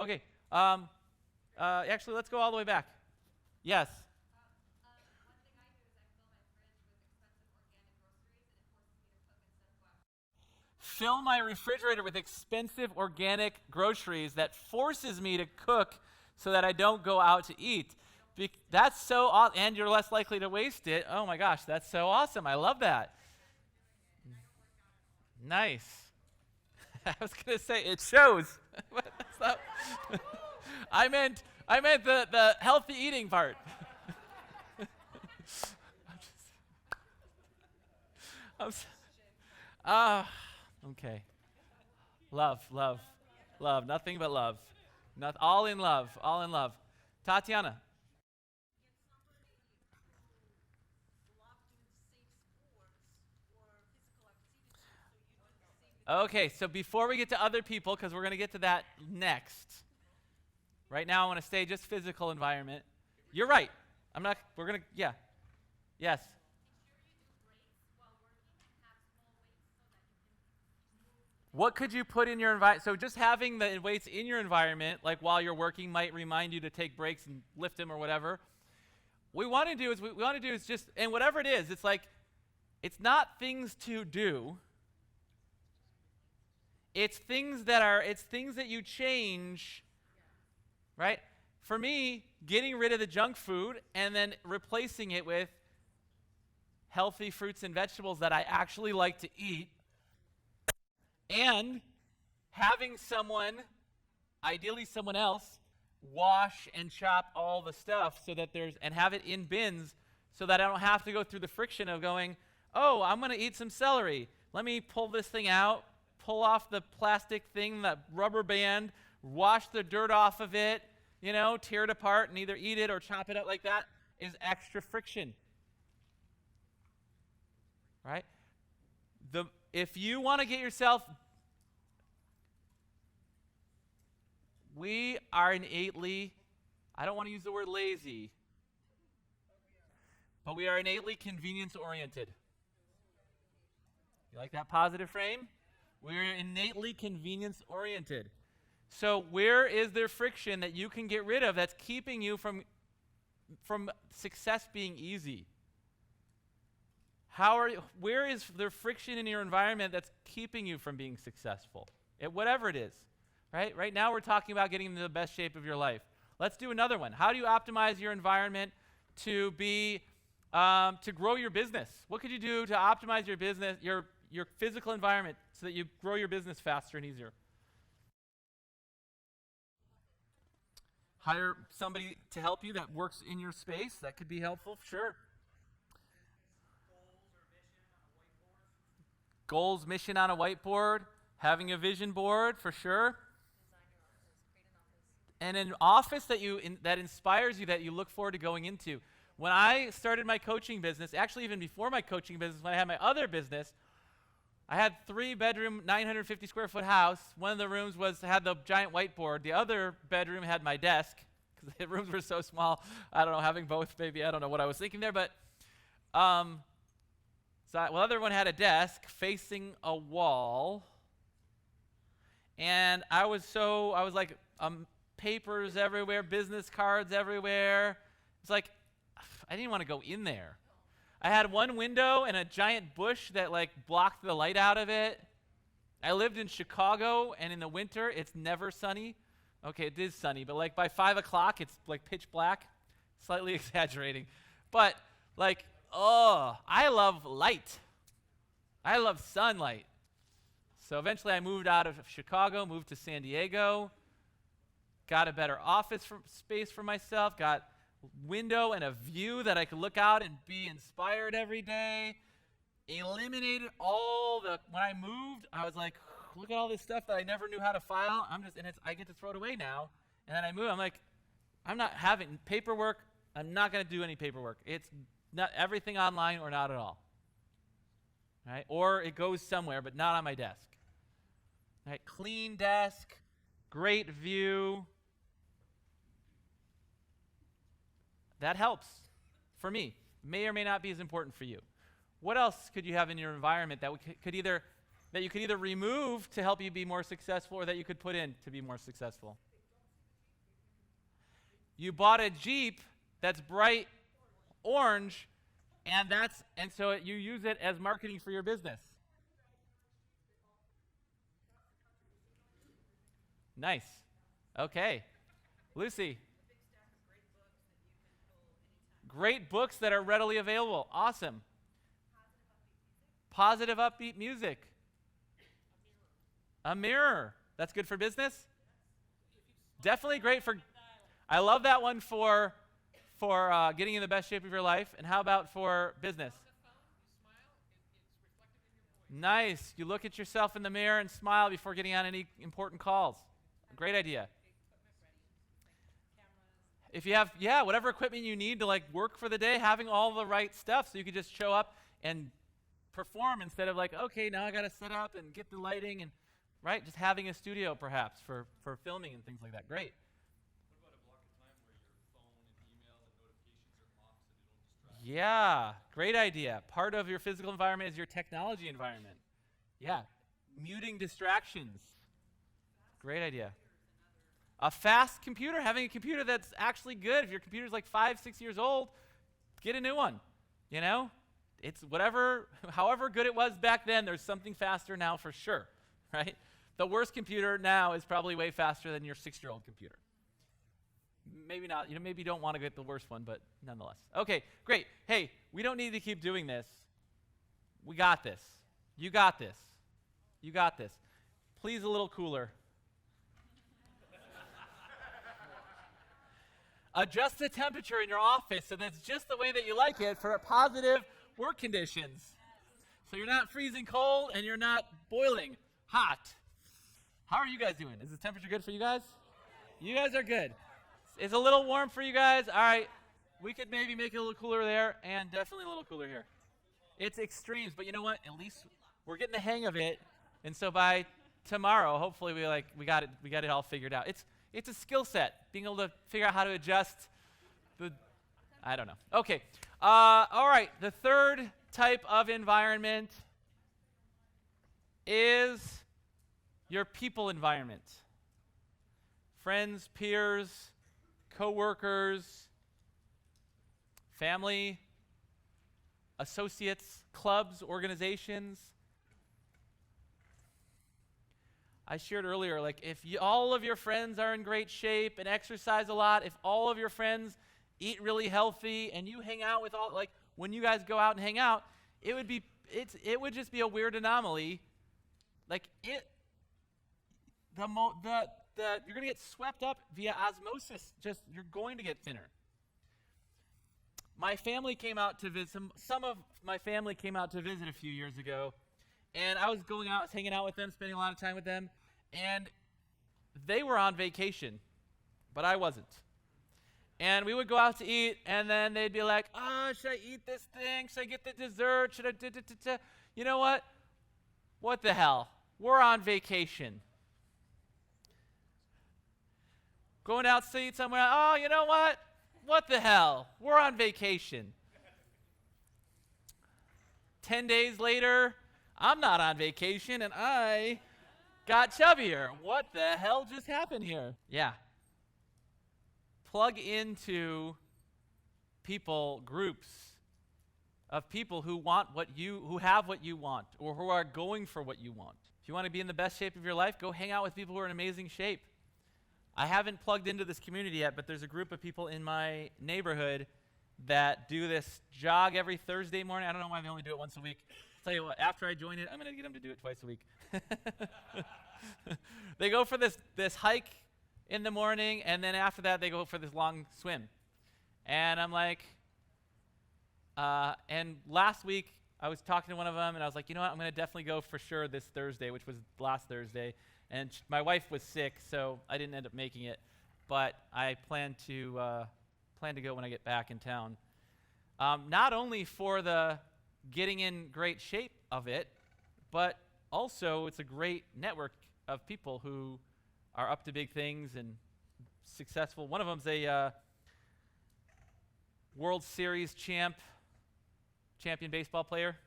Okay. Actually, let's go all the way back. Yes. Fill my refrigerator with expensive organic groceries that forces me to cook so that I don't go out to eat. That's so awesome, and you're less likely to waste it. Oh my gosh, that's so awesome. I love that. Nice. I was going to say it shows. But that's not I meant the healthy eating part. Okay. Love. Nothing but love. All in love. Tatiana. Okay, so before we get to other people, because we're going to get to that next. Right now, I want to stay just physical environment. You're right. Yes. What could you put in your environment? So just having the weights in your environment, like while you're working, might remind you to take breaks and lift them or whatever. What we want to do is just, and whatever it is, it's like, it's not things to do. It's things that you change, right? For me, getting rid of the junk food and then replacing it with healthy fruits and vegetables that I actually like to eat, and having someone, ideally someone else, wash and chop all the stuff and have it in bins so that I don't have to go through the friction of going, oh, I'm going to eat some celery. Let me pull this thing out, pull off the plastic thing, the rubber band, wash the dirt off of it, tear it apart and either eat it or chop it up like that is extra friction. Right? If you want to get yourself, we are innately, I don't want to use the word lazy, but we are innately convenience-oriented. You like that positive frame? We're innately convenience-oriented. So where is there friction that you can get rid of that's keeping you from success being easy? Where is there friction in your environment that's keeping you from being successful? Whatever it is, right? Right now we're talking about getting into the best shape of your life. Let's do another one. How do you optimize your environment to grow your business? What could you do to optimize your business, your physical environment so that you grow your business faster and easier? Hire somebody to help you that works in your space. That could be helpful, sure. Goals, mission on a whiteboard, having a vision board for sure. And an office that inspires you, that you look forward to going into. When I started my coaching business, actually even before my coaching business, when I had my other business, I had 3-bedroom, 950 square foot house. One of the rooms had the giant whiteboard. The other bedroom had my desk, because the rooms were so small. I don't know, having both, maybe, I don't know what I was thinking there, but the other one had a desk facing a wall, and I was like, papers everywhere, business cards everywhere. It's like, I didn't want to go in there. I had one window and a giant bush that blocked the light out of it. I lived in Chicago, and in the winter, it's never sunny. Okay, it is sunny, but by 5 o'clock, it's pitch black. Slightly exaggerating. But I love light. I love sunlight. So eventually I moved out of Chicago, moved to San Diego, got a better office space for myself, got window and a view that I could look out and be inspired every day. Eliminated when I moved, I was like, look at all this stuff that I never knew how to file. I get to throw it away now. And then I move, I'm like, I'm not having paperwork. I'm not going to do any paperwork. It's not everything online or not at all. right? Or it goes somewhere, but not on my desk. Right? Clean desk, great view. That helps for me. May or may not be as important for you. What else could you have in your environment that you could either remove to help you be more successful, or that you could put in to be more successful? You bought a Jeep that's bright orange, and so you use it as marketing for your business. Nice. Okay. Lucy. Great books that are readily available. Awesome. Positive, upbeat music. A mirror. That's good for business? Definitely great for... I love that one for getting in the best shape of your life. And how about for business? Nice. You look at yourself in the mirror and smile before getting on any important calls. Great idea. If you have, whatever equipment you need to work for the day, having all the right stuff so you can just show up and perform instead of okay, now I got to set up and get the lighting and, right? Just having a studio perhaps for filming and things like that. Great. What about a block of time where your phone and email and notifications are off so they don't distract? Yeah, great idea. Part of your physical environment is your technology environment. Yeah, muting distractions. Great idea. A fast computer, having a computer that's actually good. If your computer's 5, 6 years old, get a new one. It's however good it was back then, there's something faster now for sure, right? The worst computer now is probably way faster than your 6-year-old computer. Maybe not, maybe you don't want to get the worst one, but nonetheless. Okay, great. Hey, we don't need to keep doing this. We got this. You got this. You got this. Please a little cooler. Adjust the temperature in your office so that's just the way that you like it for positive work conditions. So you're not freezing cold and you're not boiling hot. How are you guys doing? Is the temperature good for you guys? You guys are good. It's a little warm for you guys. All right. We could maybe make it a little cooler there and definitely a little cooler here. It's extremes, but you know what? At least we're getting the hang of it. And so by tomorrow, hopefully we got it all figured out. It's a skill set, being able to figure out how to adjust I don't know. Okay. All right. The third type of environment is your people environment. Friends, peers, coworkers, family, associates, clubs, organizations. I shared earlier, if all of your friends are in great shape and exercise a lot, if all of your friends eat really healthy and you hang out with when you guys go out and hang out, it would just be a weird anomaly. You're going to get swept up via osmosis. You're going to get thinner. My family came out to visit, some of my family came out to visit a few years ago. And I was going out, hanging out with them, spending a lot of time with them. And they were on vacation, but I wasn't. And we would go out to eat, and then they'd be like, oh, should I eat this thing? Should I get the dessert? Should I You know what? What the hell? We're on vacation. Going out to eat somewhere, oh, you know what? What the hell? We're on vacation. 10 days later, I'm not on vacation, and I got chubbier. What the hell just happened here? Yeah. Plug into groups of people who have what you want, or who are going for what you want. If you want to be in the best shape of your life, go hang out with people who are in amazing shape. I haven't plugged into this community yet, but there's a group of people in my neighborhood that do this jog every Thursday morning. I don't know why they only do it once a week. Tell you what, after I join it, I'm going to get them to do it twice a week. They go for this hike in the morning, and then after that, they go for this long swim. And I'm like, and last week, I was talking to one of them, and I was like, you know what, I'm going to definitely go for sure this Thursday, which was last Thursday. And my wife was sick, so I didn't end up making it. But I plan to go when I get back in town. Not only for the getting in great shape of it, but also it's a great network of people who are up to big things and successful. One of them's a World Series champion baseball player.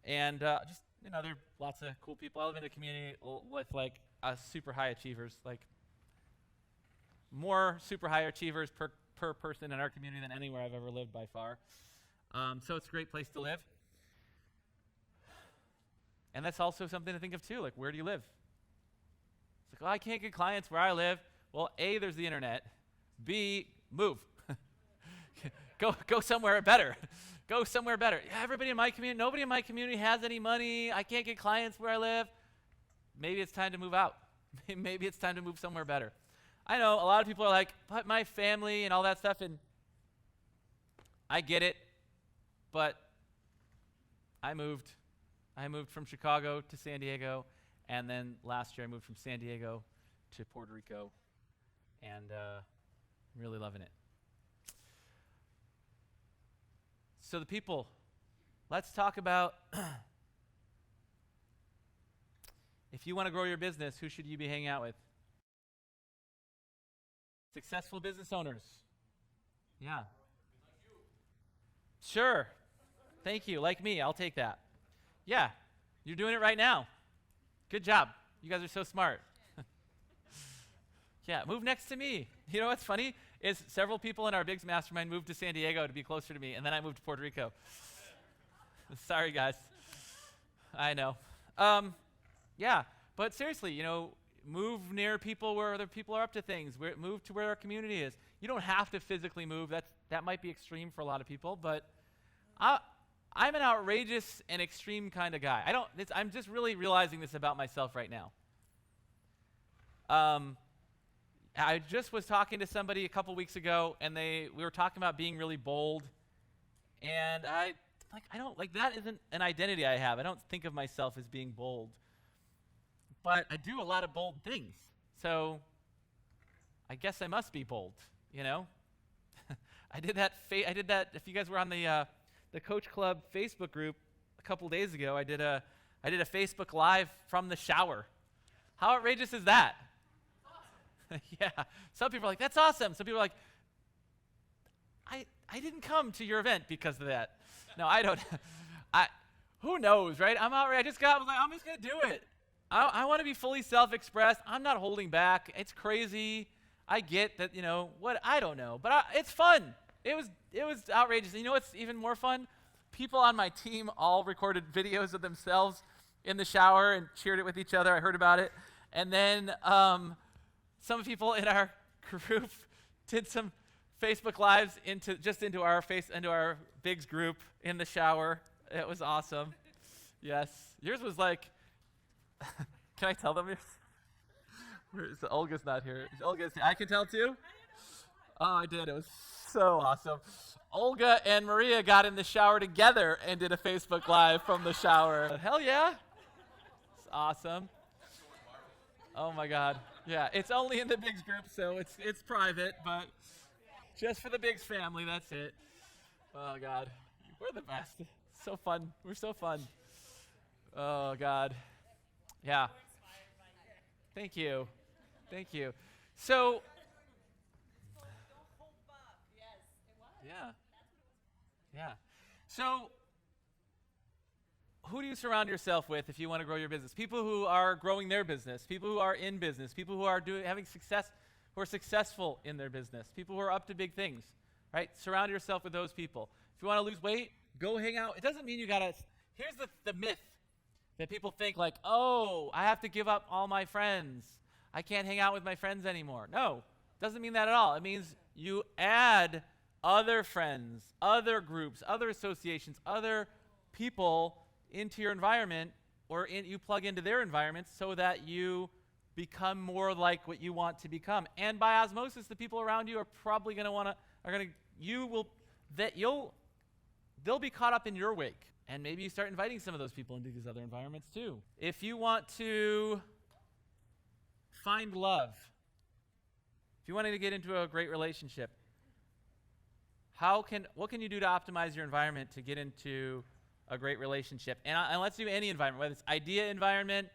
And just, there are lots of cool people. I live in a community with like super high achievers, like more super high achievers per person in our community than anywhere I've ever lived by far. So it's a great place to live. And that's also something to think of too, like where do you live? It's like, I can't get clients where I live. Well, A, there's the internet. B, move. Go somewhere better. Go somewhere better. Yeah, everybody in my community, nobody in my community has any money. I can't get clients where I live. Maybe it's time to move out. Maybe it's time to move somewhere better. I know a lot of people are like, but my family and all that stuff, and I get it, but I moved from Chicago to San Diego, and then last year I moved from San Diego to Puerto Rico, and really loving it. So the people, let's talk about if you want to grow your business, who should you be hanging out with? Successful business owners. Yeah. Sure. Thank you. Like me, I'll take that. Yeah. You're doing it right now. Good job. You guys are so smart. Yeah, move next to me. You know what's funny is several people in our Biggs Mastermind moved to San Diego to be closer to me, and then I moved to Puerto Rico. Sorry, guys. I know. Yeah, but seriously, move near people where other people are up to things. Move to where our community is. You don't have to physically move. That might be extreme for a lot of people, but I'm an outrageous and extreme kind of guy. I'm just really realizing this about myself right now. I just was talking to somebody a couple weeks ago, and we were talking about being really bold, and that isn't an identity I have. I don't think of myself as being bold, but I do a lot of bold things. So I guess I must be bold, I did that. If you guys were on the Coach Club Facebook group a couple days ago, I did a Facebook Live from the shower. How outrageous is that? Yeah. Some people are like, that's awesome. Some people are like, I didn't come to your event because of that. No, I don't. Who knows, right? I'm outraged. I'm just going to do it. I want to be fully self-expressed. I'm not holding back. It's crazy. I get that, I don't know. But it's fun. It was outrageous. And you know what's even more fun? People on my team all recorded videos of themselves in the shower and cheered it with each other. I heard about it. And then some people in our group did some Facebook Lives into our Biggs group in the shower. It was awesome. Yes. Yours was like, can I tell them? Olga's not here. Olga's here. I can tell too? Oh, I did. It was so awesome. Olga and Maria got in the shower together and did a Facebook Live from the shower. Hell yeah. It's awesome. Oh my God. Yeah, it's only in the Biggs group, so it's private, but just for the Biggs family, that's it. Oh God. We're the best. So fun. We're so fun. Oh God. Yeah. Thank you. Thank you. So yeah. Yeah. So who do you surround yourself with if you want to grow your business? People who are growing their business, people who are in business, people who are having success, who are successful in their business, people who are up to big things, right? Surround yourself with those people. If you want to lose weight, go hang out. It doesn't mean you got to, here's the myth that people think like, oh, I have to give up all my friends. I can't hang out with my friends anymore. No, doesn't mean that at all. It means you add other friends, other groups, other associations, other people into your environment, or you plug into their environment so that you become more like what you want to become. And by osmosis, the people around you are probably going to they'll be caught up in your wake. And maybe you start inviting some of those people into these other environments too. If you want to find love, if you want to get into a great relationship, what can you do to optimize your environment to get into a great relationship. And let's do any environment, whether it's idea environment,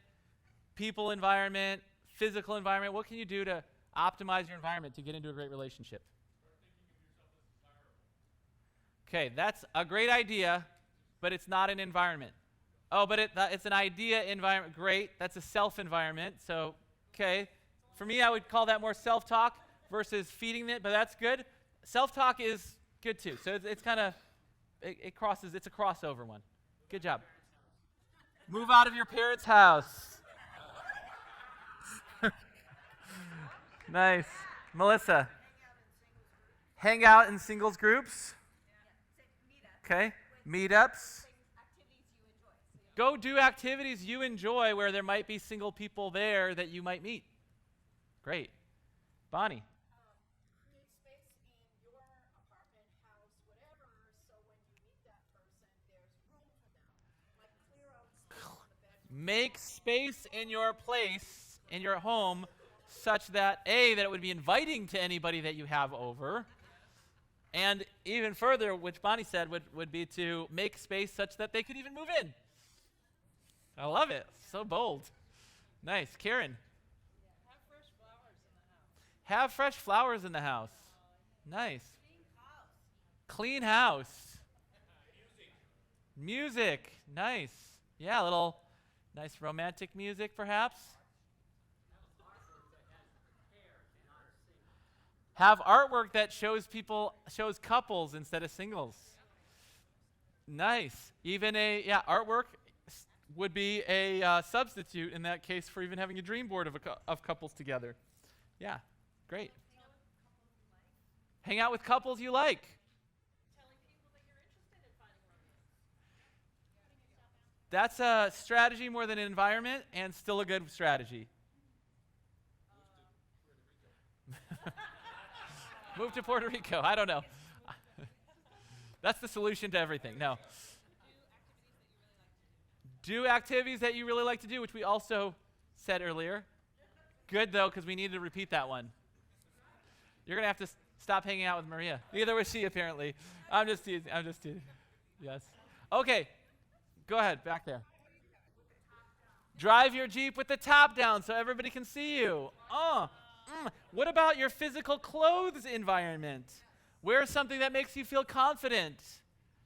people environment, physical environment. What can you do to optimize your environment to get into a great relationship? Okay, that's a great idea, but it's not an environment. Oh, but it's an idea environment. Great, that's a self environment. So, okay, for me, I would call that more self-talk versus feeding it, but that's good. Self-talk is good too. So it's kind of, it crosses, it's a crossover one. Good job. Move out of your parents' house. Nice. Melissa. Hang out in singles groups. Okay. Meetups. Go do activities you enjoy where there might be single people there that you might meet. Great. Bonnie. Create space in your apartment, house, whatever, so when you meet that person, there's room for them. Like clear out space in the bedroom. Make space in your place, in your home, such that, A, that it would be inviting to anybody that you have over, and even further, which Bonnie said would be to make space such that they could even move in. I love it. So bold. Nice. Karen. Have fresh flowers in the house. Have fresh flowers in the house. Nice. Clean house. Music. Nice. Yeah, a little nice romantic music, perhaps. Have artwork that shows couples instead of singles. Nice. Even artwork would be a substitute in that case for even having a dream board of couples together. Yeah, great. Hang out with couples you like. Telling people that you're interested in finding romance. That's a strategy more than an environment, and still a good strategy. Move to Puerto Rico. I don't know. That's the solution to everything. No. Do activities that you really like to do, which we also said earlier. Good, though, because we needed to repeat that one. You're going to have to stop hanging out with Maria. Neither was she, apparently. I'm just teasing. Yes. Okay. Go ahead, back there. Drive your Jeep with the top down so everybody can see you. What about your physical clothes environment? Wear something that makes you feel confident,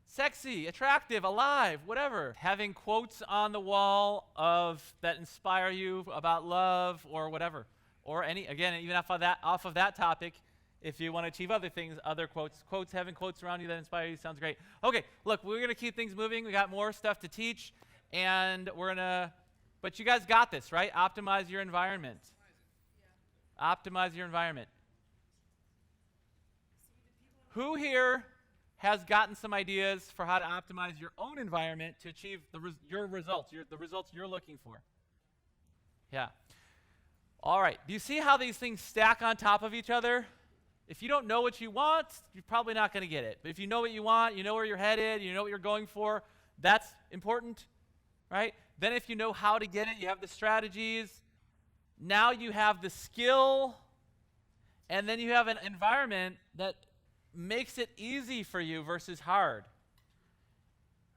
sexy, attractive, alive, whatever. Having quotes on the wall that inspire you about love or whatever. Or even off of that topic, if you want to achieve other things, other quotes, having quotes around you that inspire you sounds great. Okay, look, we're going to keep things moving. We got more stuff to teach, and but you guys got this, right? Optimize your environment. Optimize your environment. Who here has gotten some ideas for how to optimize your own environment to achieve your results, the results you're looking for? Yeah. All right. Do you see how these things stack on top of each other? If you don't know what you want, you're probably not going to get it. But if you know what you want, you know where you're headed, you know what you're going for, that's important, right? Then if you know how to get it, you have the strategies. Now you have the skill, and then you have an environment that makes it easy for you versus hard,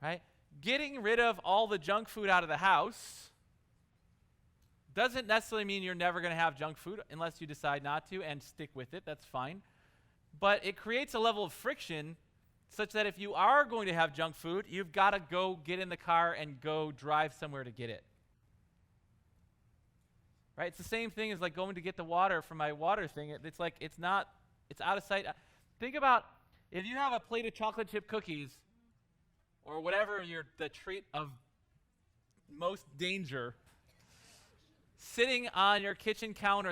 right? Getting rid of all the junk food out of the house doesn't necessarily mean you're never going to have junk food unless you decide not to and stick with it. That's fine. But it creates a level of friction such that if you are going to have junk food, you've got to go get in the car and go drive somewhere to get it. Right? It's the same thing as like going to get the water from my water thing. It's like it's out of sight. Think about if you have a plate of chocolate chip cookies or whatever the treat of most danger sitting on your kitchen counter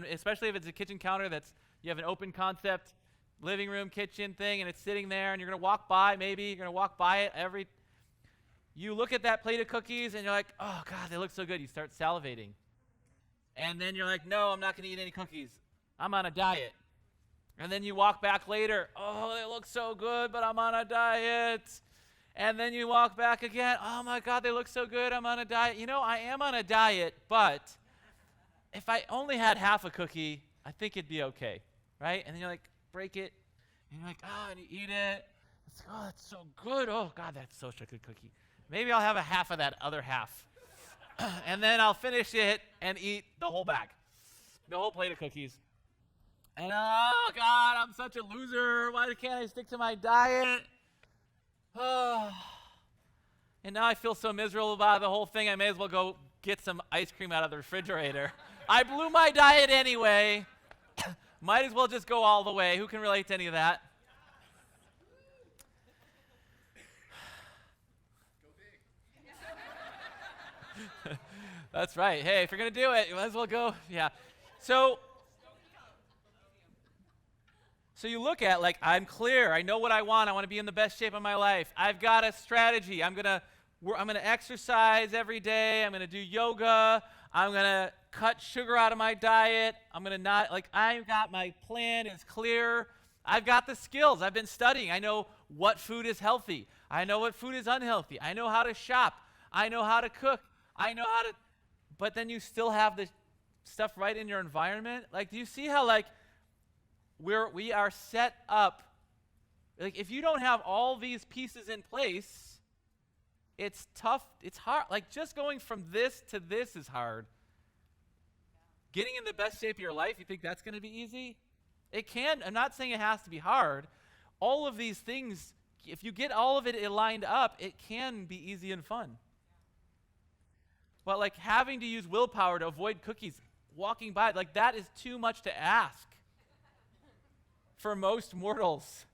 especially if it's a kitchen counter you have an open concept living room kitchen thing and it's sitting there and you're going to walk by it you look at that plate of cookies and you're like, oh God, they look so good. You start salivating. And then you're like, no, I'm not going to eat any cookies. I'm on a diet. And then you walk back later, oh, they look so good, but I'm on a diet. And then you walk back again, oh my God, they look so good, I'm on a diet. I am on a diet, but if I only had half a cookie, I think it'd be okay, right? And then you're like, break it, and you're like, and you eat it, It's, oh, that's so good. Oh, God, that's such a good cookie. Maybe I'll have a half of that other half. And then I'll finish it and eat the whole bag, the whole plate of cookies. And, oh, God, I'm such a loser. Why can't I stick to my diet? Oh. And now I feel so miserable about the whole thing, I may as well go get some ice cream out of the refrigerator. I blew my diet anyway. Might as well just go all the way. Who can relate to any of that? That's right. Hey, if you're going to do it, you might as well go. Yeah. So you look at, like, I'm clear. I know what I want. I want to be in the best shape of my life. I've got a strategy. I'm going to exercise every day. I'm going to do yoga. I'm going to cut sugar out of my diet. I'm going to not, like, I've got my plan is clear. I've got the skills. I've been studying. I know what food is healthy. I know what food is unhealthy. I know how to shop. I know how to cook. I know how to, but then you still have the stuff right in your environment. Like, do you see how, like, we are set up, like, if you don't have all these pieces in place, it's tough, it's hard. Like, just going from this to this is hard. Getting in the best shape of your life, you think that's going to be easy? It can. I'm not saying it has to be hard. All of these things, if you get all of it lined up, it can be easy and fun. But, like, having to use willpower to avoid cookies, walking by, like, that is too much to ask for most mortals.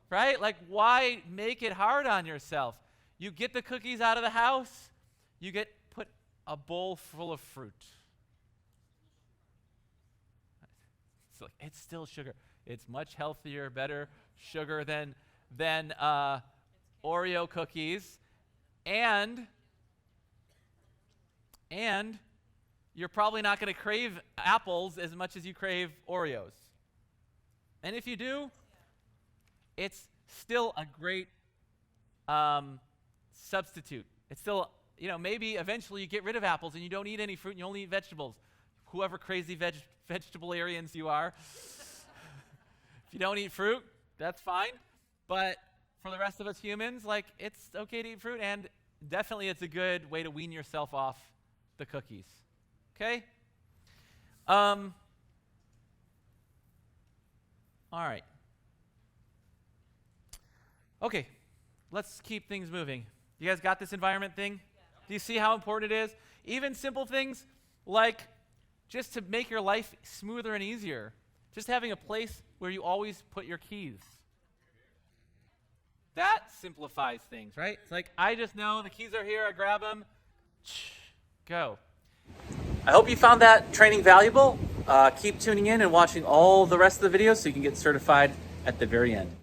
Right? Like, why make it hard on yourself? You get the cookies out of the house, you put a bowl full of fruit. It's still sugar. It's much healthier, better sugar than Oreo cookies. And you're probably not going to crave apples as much as you crave Oreos. And if you do, it's still a great substitute. It's still, maybe eventually you get rid of apples and you don't eat any fruit and you only eat vegetables. Whoever crazy vegetarians you are. If you don't eat fruit, that's fine. But for the rest of us humans, like, it's okay to eat fruit, and definitely it's a good way to wean yourself off the cookies. Okay? All right. Okay, let's keep things moving. You guys got this environment thing? Yeah. Do you see how important it is? Even simple things like just to make your life smoother and easier. Just having a place where you always put your keys. That simplifies things, right? It's like, I just know the keys are here, I grab them, go. I hope you found that training valuable. Keep tuning in and watching all the rest of the videos so you can get certified at the very end.